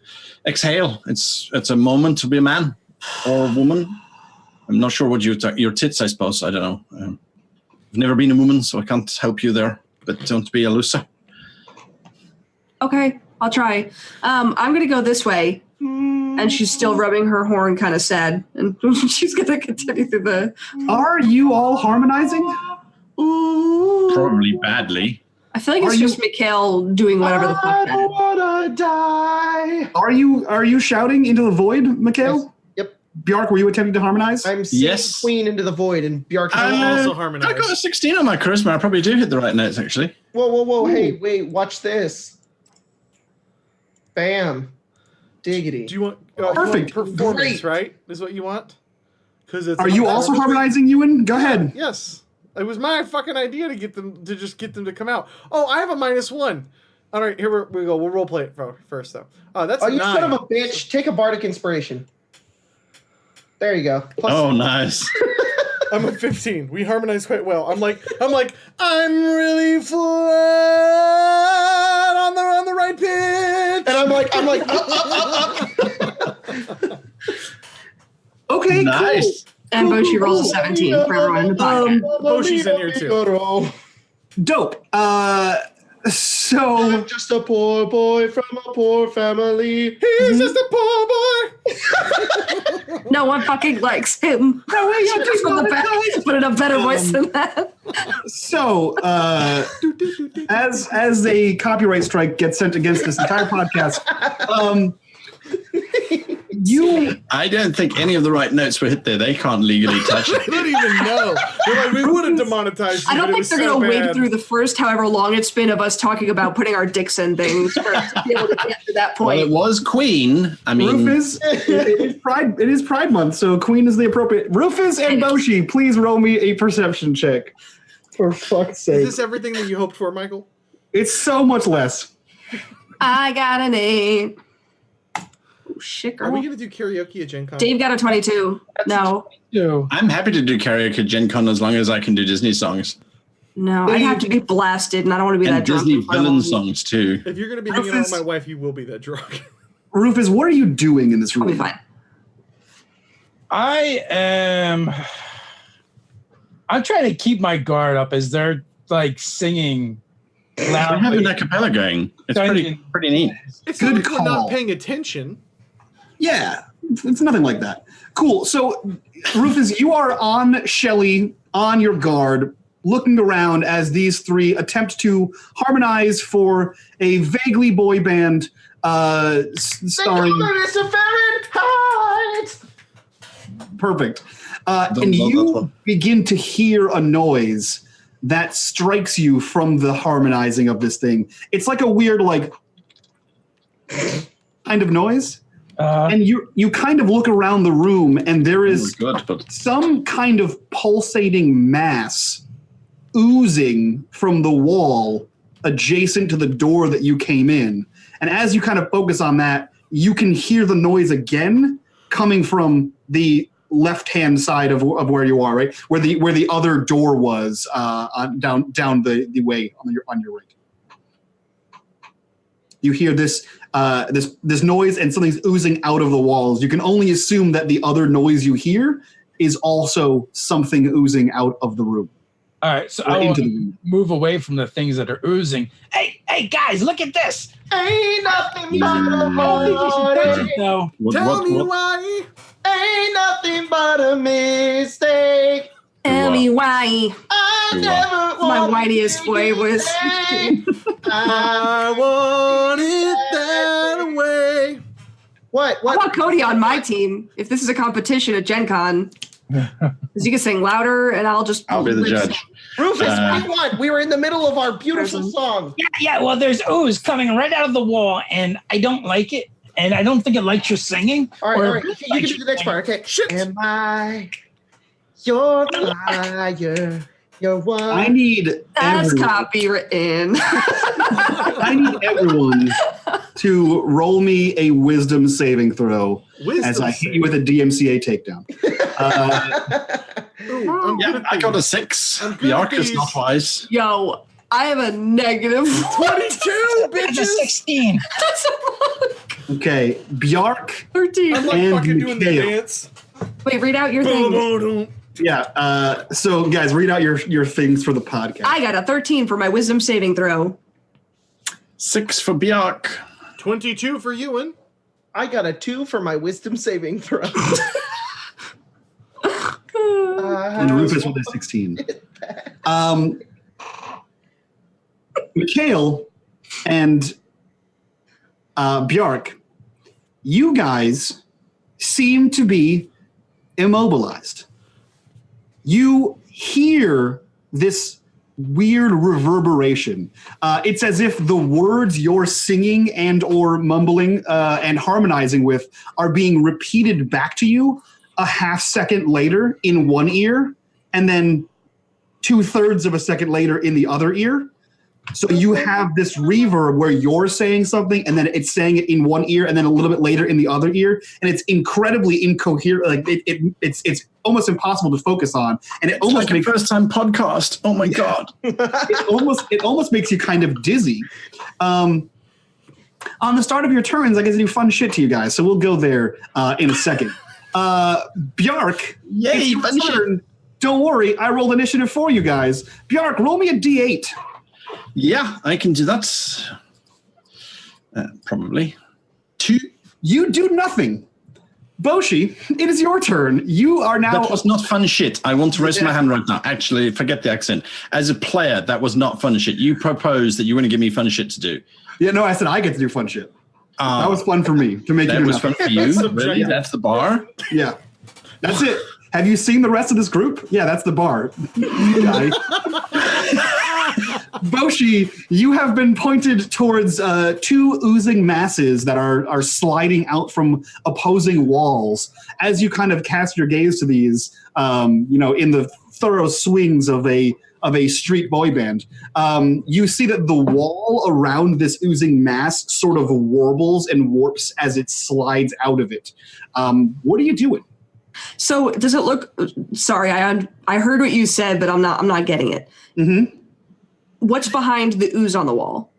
exhale. It's a moment to be a man or a woman. I'm not sure what your tits, I suppose. I don't know. I've never been a woman, so I can't help you there. But don't be a loser. Okay, I'll try. I'm going to go this way. And she's still rubbing her horn kind of sad. And she's going to continue through the... Are you all harmonizing? Probably badly. I feel like it's just Mikhail doing whatever the fuck I that don't is. wanna die. Are you shouting into the void, Mikhail? Yep. Bjark, were you attempting to harmonize? I'm singing Yes. Queen into the void, and Bjark. Also I harmonize. got a 16 on my charisma. I probably do hit the right notes, actually. Whoa! Hey, wait! Watch this. Bam. Diggity. Do you want Perfect. performance, Great. right? Is what you want? Because it's Are you also harmonizing, Ewan? Go ahead. Yes. It was my fucking idea to get them to come out. Oh, I have a -1. All right, here we go. We'll role play it first, though. Oh, that's Oh, a you 9. son of a bitch! Take a bardic inspiration. There you go. Plus, Oh, nice. I'm a 15. We harmonize quite well. I'm like, I'm really flat on the right pitch. and I'm like, Okay, Nice. And Boshi rolls a 17 for everyone in the podcast. Boshi's in here too. cool. Dope. So I'm just a poor boy from a poor family. He's just a poor boy. No one fucking likes him. No way, you're Just from the back, but in a better voice than that. So, as a copyright strike gets sent against this entire podcast, I don't think any of the right notes were hit there. They can't legally touch They it. don't even know. They're like, we would have demonetized you. I don't but it think was they're so going to wade bad. through the first however long it's been of us talking about putting our dicks in things for to be able to get to that Well, point. it was Queen. I mean, Rufus, it is Pride Month, so Queen is the appropriate. Rufus and Boshi, please roll me a perception check. For fuck's Is sake. this everything that you hoped for, Michael? It's so much less. I got an 8. Oh, shit, Are girl. we going to do karaoke at Gen Con? Dave got a 22. No. Yo. I'm happy to do karaoke at Gen Con as long as I can do Disney songs. No, I'd have to be blasted, and I don't want to be And that drunk. Disney in front of villain all of you. songs, too. If you're going to be hanging out with Rufus. my wife, you will be that drunk. Rufus, what are you doing in this I'll be room? fine. I'm trying to keep my guard up as they're like singing I have loudly. an a cappella going. It's Dungeon. pretty neat. It's Good not like we're call. not paying attention. Yeah, it's nothing like that. Cool. So, Rufus, you are on Shelly, on your guard, looking around as these three attempt to harmonize for a vaguely boy band starring. It's a Fahrenheit. Perfect. And you begin to hear a noise that strikes you from the harmonizing of this thing. It's like a weird, like, kind of noise. And you kind of look around the room, and there is Oh my God, but some kind of pulsating mass oozing from the wall adjacent to the door that you came in. And as you kind of focus on that, you can hear the noise again coming from the left-hand side of where you are, right? Where the other door was down the way on your right. You hear this this noise, and something's oozing out of the walls. You can only assume that the other noise you hear is also something oozing out of the room. All right, so Or I will into the room. move away from the things that are oozing. Hey, guys, look at this. Ain't nothing but a I don't think you should touch party. it, though. Tell me why. Ain't nothing but a mistake. Tell me why. I never My wanted whiniest to boy be was. saved. I want it that way. What? I want Cody on my team if this is a competition at Gen Con. Because you can sing louder, and I'll I'll be the judge. Rufus, what do you want? We were in the middle of our beautiful Person. song. Yeah, well, there's ooze coming right out of the wall, and I don't like it. And I don't think it likes your singing. All right, or all right. You can do the next part, okay? Shit. Am I your liar? You're one. I need That's everyone, copywritten. I need everyone to roll me a wisdom saving throw as I hit you with a DMCA takedown. Ooh, I'm good Yeah, at I got a these. 6. I'm good at Bjark is these. not wise. Yo, I have a negative 22, That's a bitches. 16. Okay, Bjark. 13. I'm like And fucking doing the Mikhail. dance. Wait, read out your Boom, thing. boom, boom. Yeah. So, guys, read out your things for the podcast. I got a 13 for my wisdom saving throw. 6 for Bjark. 22 for Ewan. I got a 2 for my wisdom saving throw. And Rufus with a 16. Mikhail and Bjark, you guys seem to be immobilized. You hear this weird reverberation. It's as if the words you're singing and or mumbling and harmonizing with are being repeated back to you a half second later in one ear, and then 2/3 of a second later in the other ear. So you have this reverb where you're saying something and then it's saying it in one ear and then a little bit later in the other ear, and it's incredibly incoherent. Like it's almost impossible to focus on, and it almost Like a makes first-time podcast. Oh my God. it almost makes you kind of dizzy. On the start of your turns, I get to do fun shit to you guys, so we'll go there in a second. Bjark, Yay, it's your fun shit. turn. Don't worry, I rolled initiative for you guys. Bjark, roll me a d8. Yeah, I can do that. Probably. 2. You do nothing. Boshi, it is your turn. You are now. That was not fun shit. I want to raise my hand right now. Actually, forget the accent. As a player, that was not fun shit. You proposed that you want to give me fun shit to do. Yeah, no, I said I get to do fun shit. That was fun for me to make you That do was nothing. fun for you? Really? That's the bar? Yeah. That's it. Have you seen the rest of this group? Yeah, that's the bar. Guy. Boshi, you have been pointed towards 2 oozing masses that are sliding out from opposing walls. As you kind of cast your gaze to these, in the thorough swings of a street boy band, you see that the wall around this oozing mass sort of warbles and warps as it slides out of it. What are you doing? So does it look? Sorry, I heard what you said, but I'm not getting it. Mm-hmm. What's behind the ooze on the wall?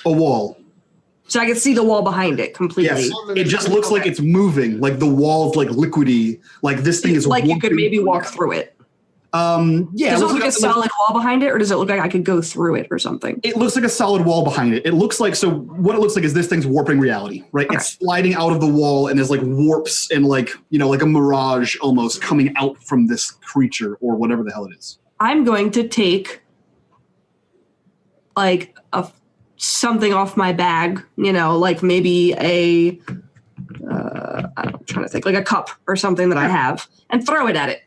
A wall. So I can see the wall behind it completely. Yes, it just looks like it's moving, like the wall's like liquidy, like this thing is like you could warping. maybe walk through it. Yeah. Does it look like a solid wall behind it, or does it look like I could go through it or something? It looks like a solid wall behind it. It looks like, so what it looks like is this thing's warping reality, right? Okay. It's sliding out of the wall and there's like warps and like a mirage almost coming out from this creature or whatever the hell it is. I'm going to take like something off my bag, like maybe I'm trying to think, like a cup or something that I have, and throw it at it.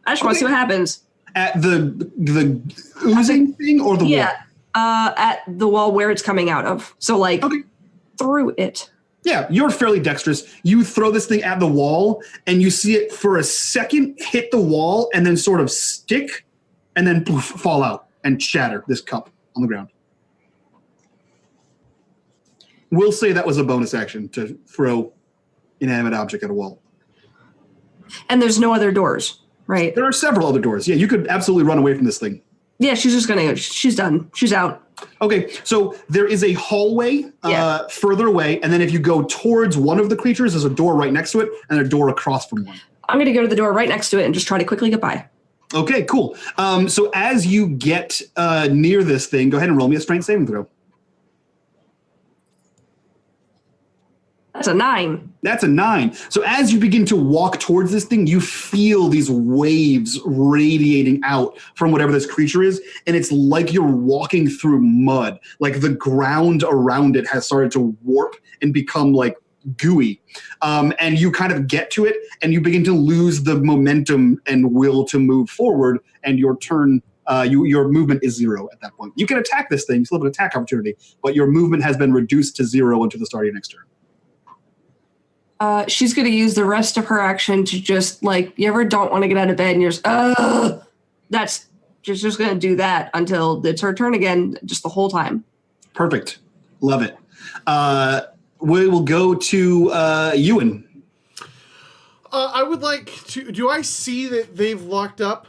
I just want to see what happens. At the oozing thing or the wall? At the wall where it's coming out of. So like through it. Yeah, you're fairly dexterous. You throw this thing at the wall and you see it for a second hit the wall and then sort of stick and then poof, fall out and shatter this cup on the ground. We'll say that was a bonus action to throw inanimate object at a wall. And there's no other doors. Right. There are several other doors. Yeah, you could absolutely run away from this thing. Yeah, she's done. She's out. Okay, so there is a hallway further away, and then if you go towards one of the creatures, there's a door right next to it, and a door across from one. I'm going to go to the door right next to it and just try to quickly get by. Okay, cool. So as you get near this thing, go ahead and roll me a strength saving throw. That's a 9. That's a 9. So as you begin to walk towards this thing, you feel these waves radiating out from whatever this creature is, and it's like you're walking through mud. Like the ground around it has started to warp and become like gooey. And you kind of get to it, and you begin to lose the momentum and will to move forward, and your turn, your movement is 0 at that point. You can attack this thing, you still have an attack opportunity, but your movement has been reduced to 0 until the start of your next turn. She's going to use the rest of her action to just, like, you ever don't want to get out of bed and you're just, that's just going to do that until it's her turn again, just the whole time. Perfect. Love it. We will go to Ewan. I would like to, do I see that they've locked up?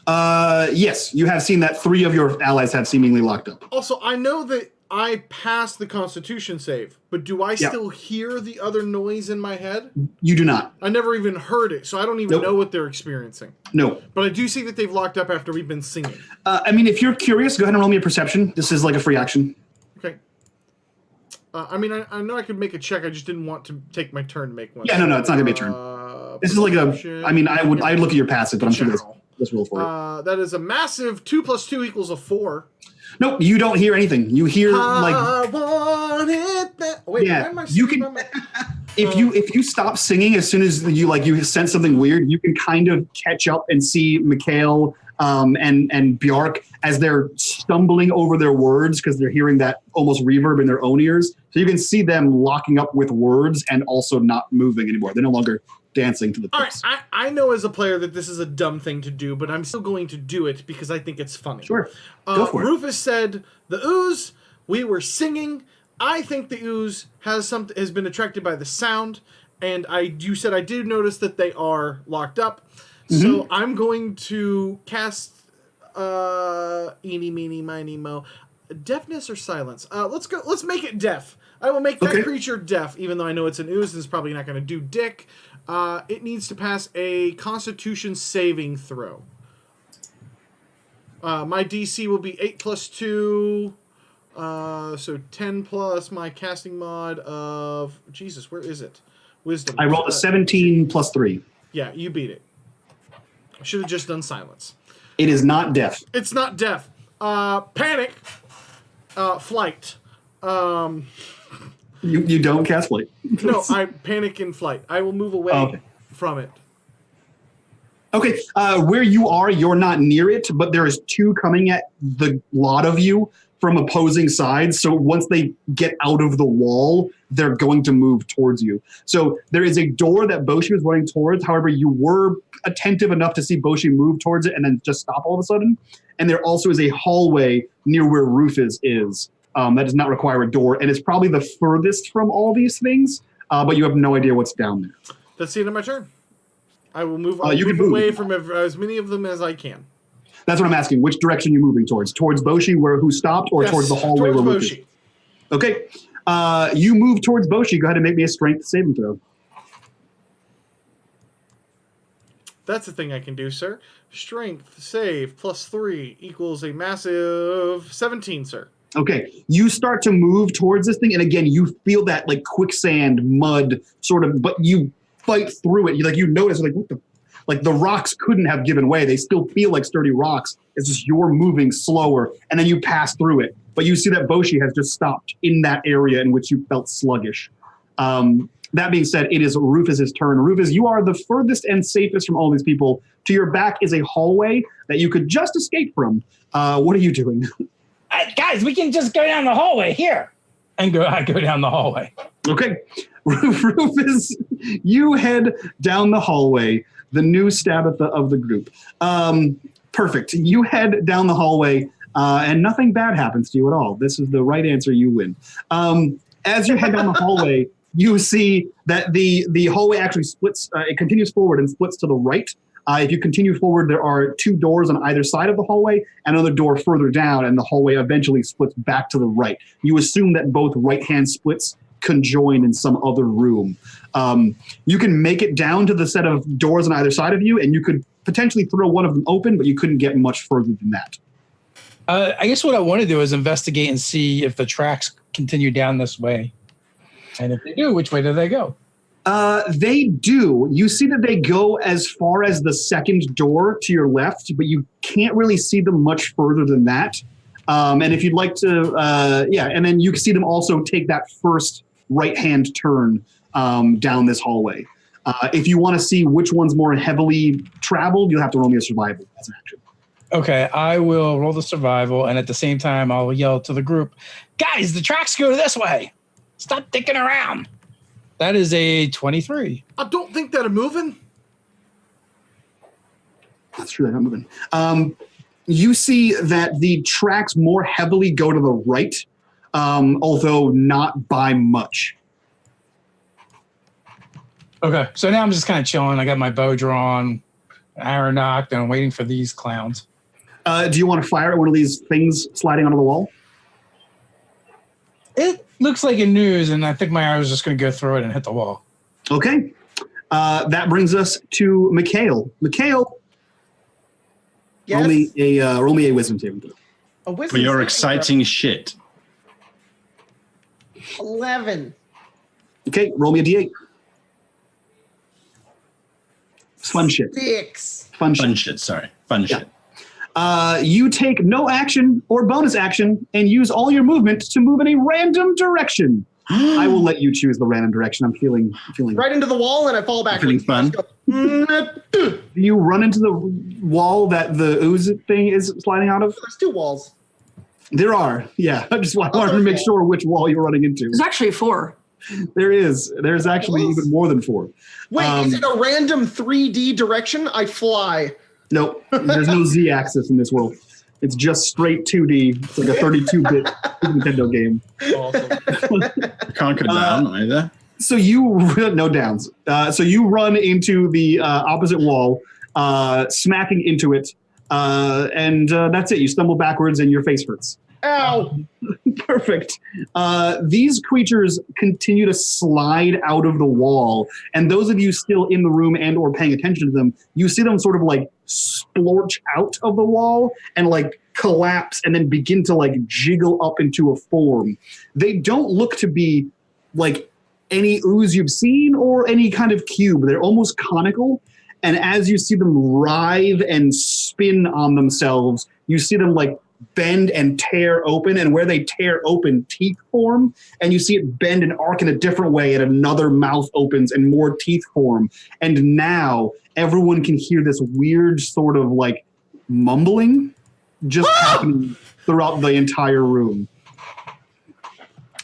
Yes, you have seen that 3 of your allies have seemingly locked up. Also, I know that I passed the Constitution save, but do I still hear the other noise in my head? You do not. I never even heard it, so I don't even know what they're experiencing. No. But I do see that they've locked up after we've been singing. I mean, if you're curious, go ahead and roll me a perception. This is like a free action. Okay. I mean, I know I could make a check. I just didn't want to take my turn to make one. Yeah, no, it's not gonna be a turn. This is like I'd look at your passive, but I'm sure this roll for you. That is a massive 2 + 2 = 4. Nope, you don't hear anything. You hear like. I want it that. Wait, why am I you can. If you stop singing as soon as you sense something weird, you can kind of catch up and see Mikhail and Bjark as they're stumbling over their words because they're hearing that almost reverb in their own ears. So you can see them locking up with words and also not moving anymore. They're no longer dancing to the piece. All right, I know as a player that this is a dumb thing to do, but I'm still going to do it because I think it's funny. Sure, go for it. Rufus said, the ooze, we were singing. I think the ooze has been attracted by the sound, and you said I did notice that they are locked up. Mm-hmm. So I'm going to cast eeny, meeny, miny, mo. Deafness or silence? Let's make it deaf. I will make that creature deaf, even though I know it's an ooze and it's probably not going to do dick. It needs to pass a Constitution saving throw. My DC will be 8 plus 2. So 10 plus my casting mod of... Jesus, where is it? Wisdom. I rolled a 17 plus 3. Yeah, you beat it. I should have just done silence. It is not deaf. It's not death. Panic. Flight. You don't cast flight. No, I panic in flight. I will move away from it. Okay, where you are, you're not near it, but there is 2 coming at the lot of you from opposing sides. So once they get out of the wall, they're going to move towards you. So there is a door that Boshi was running towards. However, you were attentive enough to see Boshi move towards it and then just stop all of a sudden. And there also is a hallway near where Rufus is that does not require a door. And it's probably the furthest from all these things, but you have no idea what's down there. That's the end of my turn. I will move, move away from as many of them as I can. That's what I'm asking. Which direction are you moving towards? Towards Boshi, who stopped, or towards the hallway where Rufus? Okay. You move towards Boshi. Go ahead and make me a strength saving throw. That's the thing I can do, sir. Strength save plus 3 equals a massive 17, sir. Okay. You start to move towards this thing, and again, you feel that like quicksand, mud sort of, but you fight through it. You notice what the. Like the rocks couldn't have given way. They still feel like sturdy rocks. It's just you're moving slower, and then you pass through it. But you see that Boshi has just stopped in that area in which you felt sluggish. That being said, it is Rufus's turn. Rufus, you are the furthest and safest from all these people. To your back is a hallway that you could just escape from. What are you doing? Guys, we can just go down the hallway here. And I go down the hallway. Okay. Rufus, you head down the hallway. The new stab of the group. Perfect. You head down the hallway, and nothing bad happens to you at all. This is the right answer. You win. As you head down the hallway, you see that the hallway actually splits. It continues forward and splits to the right. If you continue forward, there are 2 doors on either side of the hallway, and another door further down, and the hallway eventually splits back to the right. You assume that both right-hand splits conjoin in some other room. You can make it down to the set of doors on either side of you, and you could potentially throw one of them open, but you couldn't get much further than that. I guess what I want to do is investigate and see if the tracks continue down this way. And if they do, which way do they go? They do. You see that they go as far as the second door to your left, but you can't really see them much further than that. And if you'd like to, and then you can see them also take that first right-hand turn down this hallway. If you want to see which one's more heavily traveled, you'll have to roll me a survival as an action. Okay, I will roll the survival, and at the same time, I'll yell to the group, guys, the tracks go this way. Stop dicking around. That is a 23. I don't think that are moving. That's true, they're not moving. You see that the tracks more heavily go to the right, although not by much. Okay, so now I'm just kind of chilling. I got my bow drawn, arrow knocked, and I'm waiting for these clowns. Do you want to fire at one of these things sliding onto the wall? It looks like a noose, and I think my arrow is just going to go through it and hit the wall. Okay. That brings us to Mikhail. Mikhail, Yes. roll me a wisdom saving throw. A wisdom For your saving exciting shit. throw. 11. Okay, roll me a d8. Fun shit. 6. Fun shit. Fun shit, sorry. Fun shit. You take no action or bonus action and use all your movement to move in a random direction. I will let you choose the random direction. I'm feeling Right into the wall, and I fall back. Feeling fun? You run into the wall that the ooze thing is sliding out of? There's 2 walls. There are. Yeah. I just wanted to make sure which wall you're running into. There's actually 4. There is. There's actually even more than 4. Wait, is it a random 3D direction? I fly. Nope. There's no Z-axis in this world. It's just straight 2D. It's like a 32-bit Nintendo game. Awesome. Can't go down either. So no downs. So you run into the opposite wall, smacking into it, and that's it. You stumble backwards and your face hurts. Ow! Perfect. These creatures continue to slide out of the wall, and those of you still in the room and or paying attention to them, you see them sort of like splorch out of the wall and like collapse and then begin to like jiggle up into a form. They don't look to be like any ooze you've seen or any kind of cube. They're almost conical, and as you see them writhe and spin on themselves, you see them like bend and tear open, and where they tear open, teeth form, and you see it bend and arc in a different way, and another mouth opens and more teeth form. And now everyone can hear this weird sort of like mumbling just happening throughout the entire room.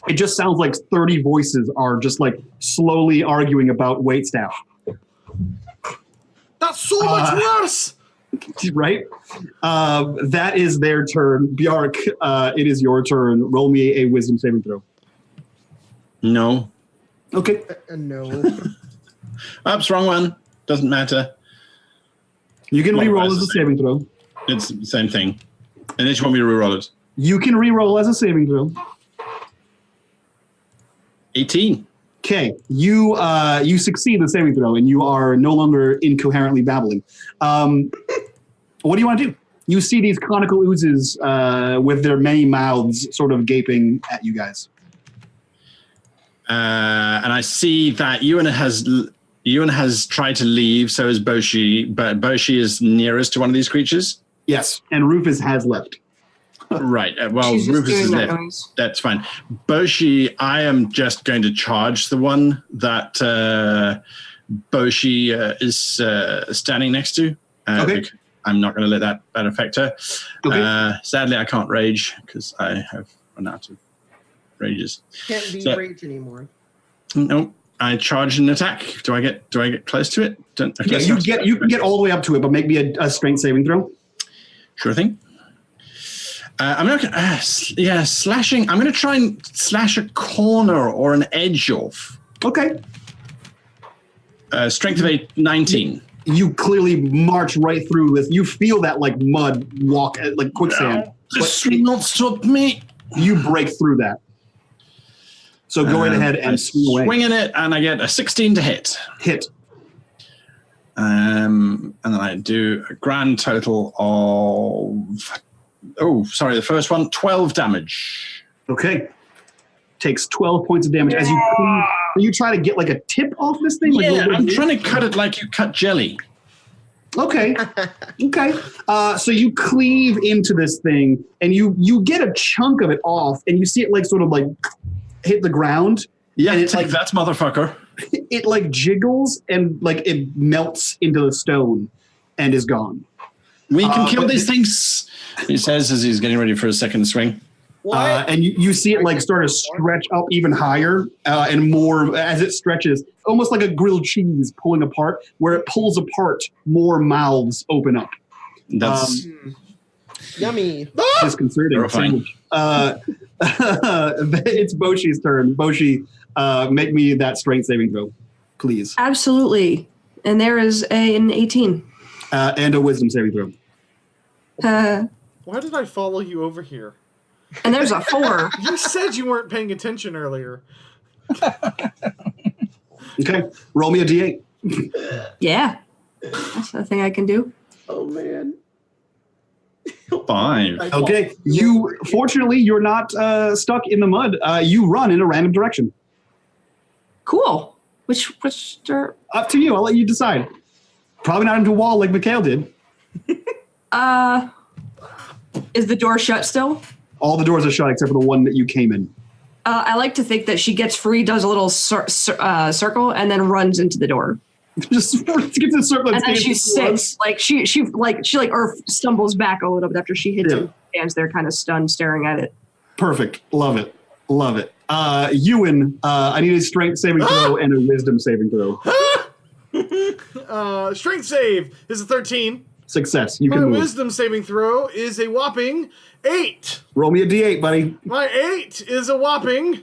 It just sounds like 30 voices are just like slowly arguing about waitstaff. That's so much worse! Right? That is their turn. Bjark, it is your turn. Roll me a wisdom saving throw. No. Okay. No. Oops, wrong one. Doesn't matter. You can re-roll as a saving throw. It's the same thing. Unless you want me to re-roll it. You can re-roll as a saving throw. 18. Okay, you succeed the saving throw, and you are no longer incoherently babbling. What do you want to do? You see these conical oozes with their many mouths sort of gaping at you guys. And I see that Ewan has tried to leave, so has Boshi, but Boshi is nearest to one of these creatures. Yes, and Rufus has left. Right. Well, She's just Rufus is doing that left. noise. That's fine. Boshi, I am just going to charge the one that Boshi is standing next to. Okay. I'm not going to let that affect her. Okay. Sadly, I can't rage because I have run out of rages. Can't be So- rage anymore. Nope. I charge an attack. Do I get close to it? Yeah, you can get all the way up to it, but make me a strength saving throw. Sure thing. I'm not. Slashing. I'm going to try and slash a corner or an edge off. Okay. Strength of 19. You clearly march right through this. You feel that like mud walk, like quicksand. This will not stop me. You break through that. So go right ahead and swing away. Swinging it, and I get a 16 to hit. Hit. And then I do a grand total of... Oh, sorry, the first one, 12 damage. Okay. Takes 12 points of damage as you cleave. You try to get like a tip off this thing? Yeah, like, I'm trying to cut it like you cut jelly. Okay. Okay. So you cleave into this thing and you get a chunk of it off and you see it like sort of like hit the ground. Yeah, and it's take like that, motherfucker. It like jiggles and like it melts into the stone and is gone. We can kill these things, he says as he's getting ready for his second swing. And you see it like start to stretch up even higher and more as it stretches, almost like a grilled cheese pulling apart. Where it pulls apart, more mouths open up. That's Yummy. Disconcerting. terrifying. It's Boshi's turn. Boshi, make me that strength saving throw, please. Absolutely. And there is an 18. And a wisdom saving throw. Why did I follow you over here? And there's a 4. You said you weren't paying attention earlier. Okay, roll me a d8. Yeah. That's the thing I can do. Oh man. 5. Okay, fortunately you're not stuck in the mud. You run in a random direction. Cool. Which Up to you. I'll let you decide. Probably not into a wall like Mikhail did. is the door shut still? All the doors are shut except for the one that you came in. I like to think that she gets free, does a little circle, and then runs into the door. Just gets in a circle And then she stays. sits, like she or stumbles back a little bit after she hits it. Stands there, kind of stunned, staring at it. Perfect. Love it. Love it. Ewan, I need a strength saving throw and a wisdom saving throw. Strength save is a 13. Success. You My can move. wisdom saving throw is a whopping 8. Roll me a d8, buddy. My 8 is a whopping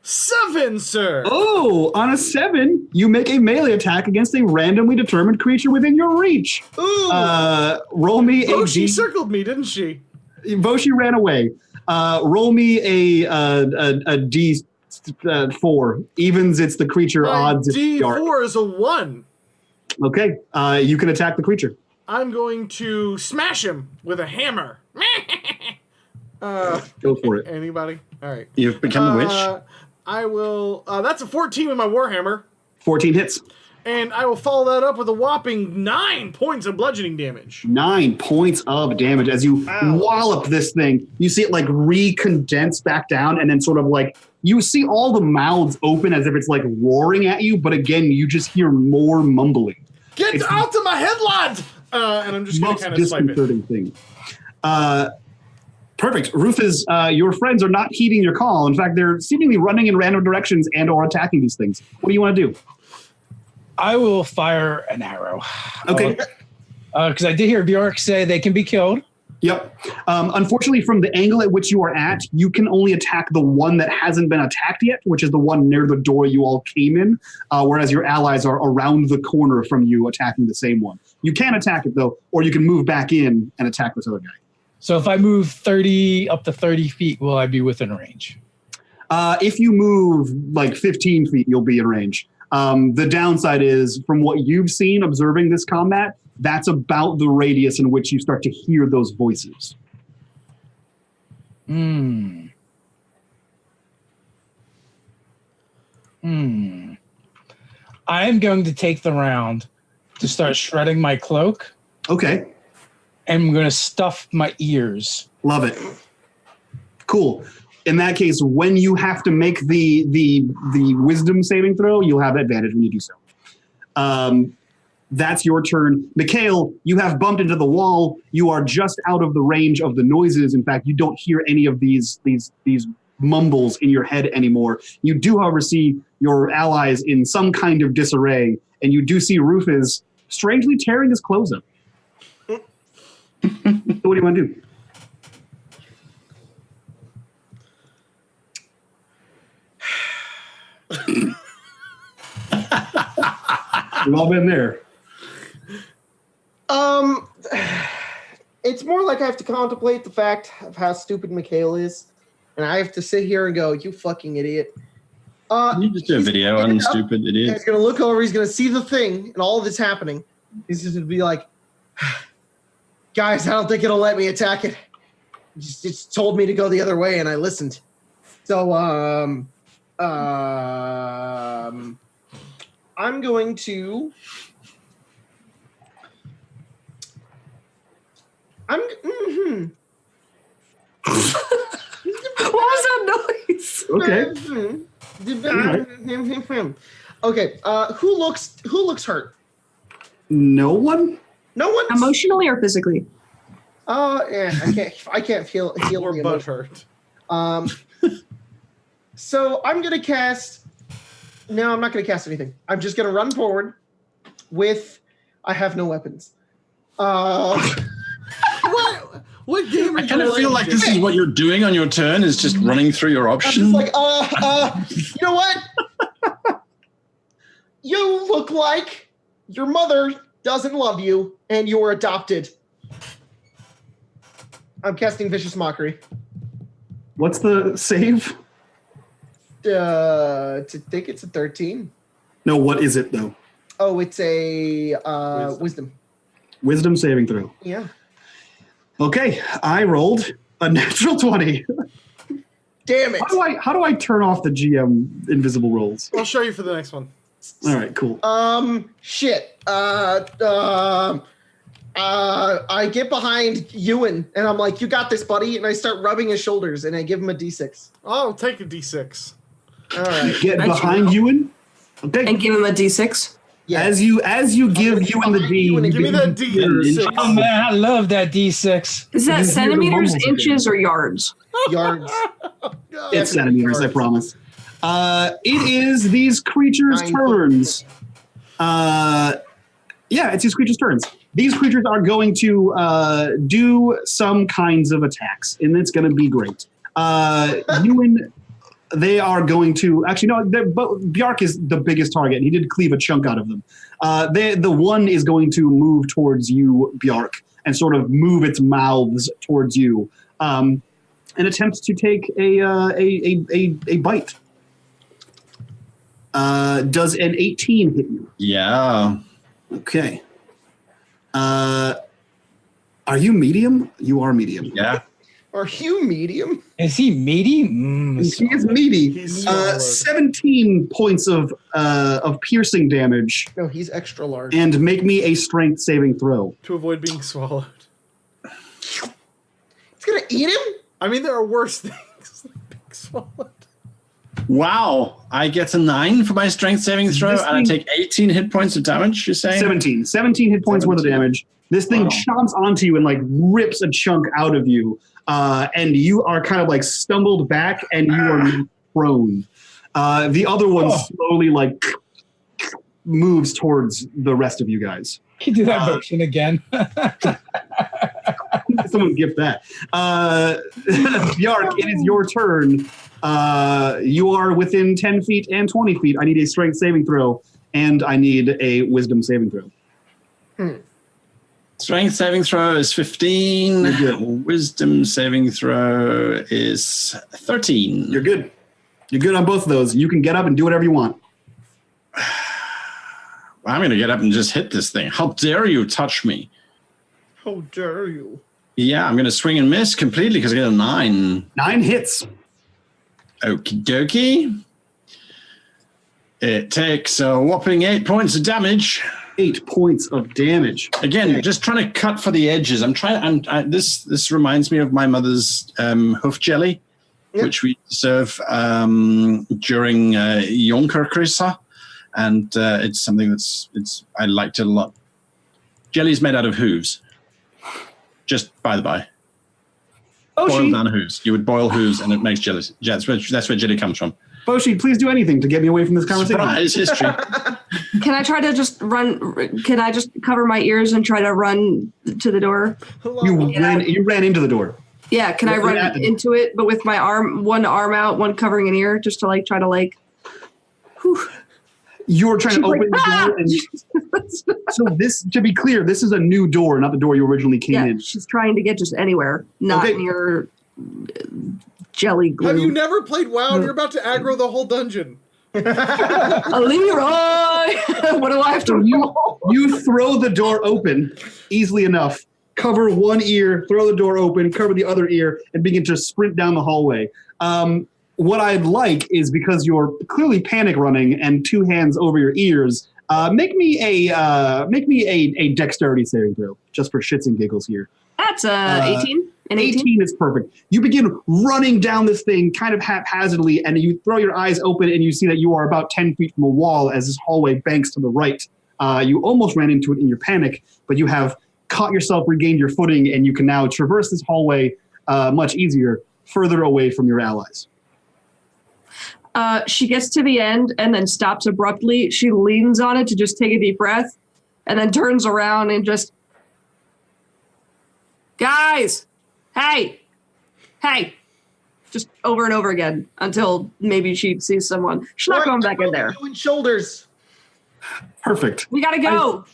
7, sir. Oh, on a 7, you make a melee attack against a randomly determined creature within your reach. Ooh. Roll me Oh, a she d. circled me, didn't she? Boshi ran away. Roll me a D4. Evens, it's the creature. My Odds, it's Bjark. D4 is a 1. Okay, you can attack the creature. I'm going to smash him with a hammer. Go for it. Anybody? All right. You've become a witch. I will. That's a 14 with my warhammer, 14 hits. and I will follow that up with a whopping 9 points of bludgeoning damage. 9 points of damage as you wallop this thing. You see it like recondense back down, and then sort of like you see all the mouths open as if it's like roaring at you. But again, you just hear more mumbling. Get out of my headlot! And I'm just going to kind of swipe it. Disconcerting thing. Perfect. Rufus, your friends are not heeding your call. In fact, they're seemingly running in random directions and or attacking these things. What do you want to do? I will fire an arrow. Okay. Because I did hear Bjork say they can be killed. Yep. Unfortunately, from the angle at which you are at, you can only attack the one that hasn't been attacked yet, which is the one near the door you all came in, whereas your allies are around the corner from you attacking the same one. You can attack it, though, or you can move back in and attack this other guy. So if I move 30 up to 30 feet, will I be within range? If you move like 15 feet, you'll be in range. The downside is, from what you've seen observing this combat, that's about the radius in which you start to hear those voices. I am going to take the round to start shredding my cloak. Okay. And I'm going to stuff my ears. Love it. Cool. In that case, when you have to make the wisdom saving throw, you'll have advantage when you do so. That's your turn. Mikhail, you have bumped into the wall. You are just out of the range of the noises. In fact, you don't hear any of these mumbles in your head anymore. You do, however, see your allies in some kind of disarray, and you do see Rufus strangely tearing his clothes up. So what do you want to do? We've all been there. It's more like I have to contemplate the fact of how stupid Mikhail is, and I have to sit here and go, "You fucking idiot." Can you just do a video on stupid idiot? He's gonna look over. He's gonna see the thing and all of this happening. He's just gonna be like, "Guys, I don't think it'll let me attack it. It's told me to go the other way, and I listened." So, I'm going to. What was that noise? Okay. Okay. Who looks hurt? No one? No one. Emotionally or physically? Yeah. I can't feel Or the butt emotion. hurt. So I'm gonna cast. No, I'm not gonna cast anything. I'm just gonna run forward with. I have no weapons. What game are I kind of feel like this is what you're doing on your turn, is just running through your I'm options. just like, you know what? You look like your mother doesn't love you and you're adopted. I'm casting Vicious Mockery. What's the save? To think it's a 13. No, what is it, though? Oh, it's a wisdom. Wisdom saving throw. Yeah. Okay, I rolled a natural 20. Damn it. How do I turn off the GM invisible rolls? I'll show you for the next one. All right, cool. Shit. I get behind Ewan and I'm like, "You got this, buddy." And I start rubbing his shoulders and I give him a D6. I'll take a D6. All right. Get behind Ewan. Okay. And give him a D6? Yeah. As you give Ewan the D. Give me that D6. Oh, man, I love that D6. Is that You hear the centimeters, mumbles inches, or yards? Yards. It's centimeters, I promise. It is these creatures' 9 turns. It's these creatures' turns. These creatures are going to do some kinds of attacks, and it's going to be great. Ewan, they are going to actually no. Bjark is the biggest target. He did cleave a chunk out of them. The one is going to move towards you, Bjark, and sort of move its mouths towards you. and attempts to take a bite. Does an 18 hit you? Yeah. Okay. Are you medium? You are medium. Yeah. Are you medium? Is he meaty? He is meaty. He's swallowed. 17 points of piercing damage, No, he's extra large. and make me a strength saving throw. To avoid being swallowed. It's gonna eat him? I mean, there are worse things than being swallowed. Wow. I get a 9 for my strength saving throw, This and I thing- take 18 hit points of damage, you're saying? 17 hit points worth of 17. damage. This thing Wow. chomps onto you and like rips a chunk out of you, and you are kind of like stumbled back, and you are prone. The other one slowly like moves towards the rest of you guys. Can you do that motion again? Someone gift that. Bjark, it is your turn. You are within 10 feet and 20 feet. I need a strength saving throw, and I need a wisdom saving throw. Strength saving throw is 15. You're good. Wisdom saving throw is 13. You're good. You're good on both of those. You can get up and do whatever you want. I'm going to get up and just hit this thing. How dare you touch me? How dare you? Yeah, I'm going to swing and miss completely because I get a 9. 9 hits. Okie dokie. It takes a whopping 8 points of damage. 8 points of damage. Again, just trying to cut for the edges. This reminds me of my mother's hoof jelly, which we serve during Jonkerkrisa, and it's something I liked it a lot. Jelly's made out of hooves. Just by the by. Boiled down hooves. You would boil hooves, and it makes jelly. That's where jelly comes from. Boshi, please do anything to get me away from this conversation. Surprise history. Can I try to just run? Can I just cover my ears and try to run to the door? You ran into the door. Yeah, can I run into it, but with my one arm out, one covering an ear, just to like try to like. Whew. You were trying to open the door, and so this, to be clear, this is a new door, not the door you originally came in. She's trying to get just anywhere, not near jelly glue. Have you never played WoW? You're about to aggro the whole dungeon. Leroy, what do I have to roll? You throw the door open easily enough, cover one ear, throw the door open, cover the other ear, and begin to sprint down the hallway. What I'd like is, because you're clearly panic running and two hands over your ears, make me a dexterity saving throw, just for shits and giggles here. That's 18. An 18 is perfect. You begin running down this thing kind of haphazardly, and you throw your eyes open and you see that you are about 10 feet from a wall as this hallway banks to the right. You almost ran into it in your panic, but you have caught yourself, regained your footing, and you can now traverse this hallway much easier, further away from your allies. She gets to the end and then stops abruptly. She leans on it to just take a deep breath and then turns around and just, guys, hey, just over and over again until maybe she sees someone. She's not going back in there. Doing shoulders. Perfect. We gotta go.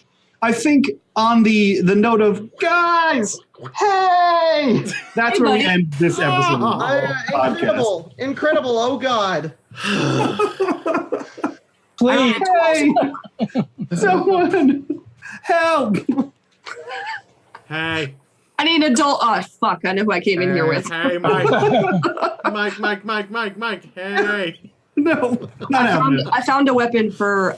I think on the note of, guys, hey, that's where we end this episode of the podcast. Incredible. Oh, God. Please. Hey, someone help. Hey. I need an adult. Oh, fuck. I know who I came in here with. Hey, Mike. Mike. Hey. No, not happening. I found a weapon for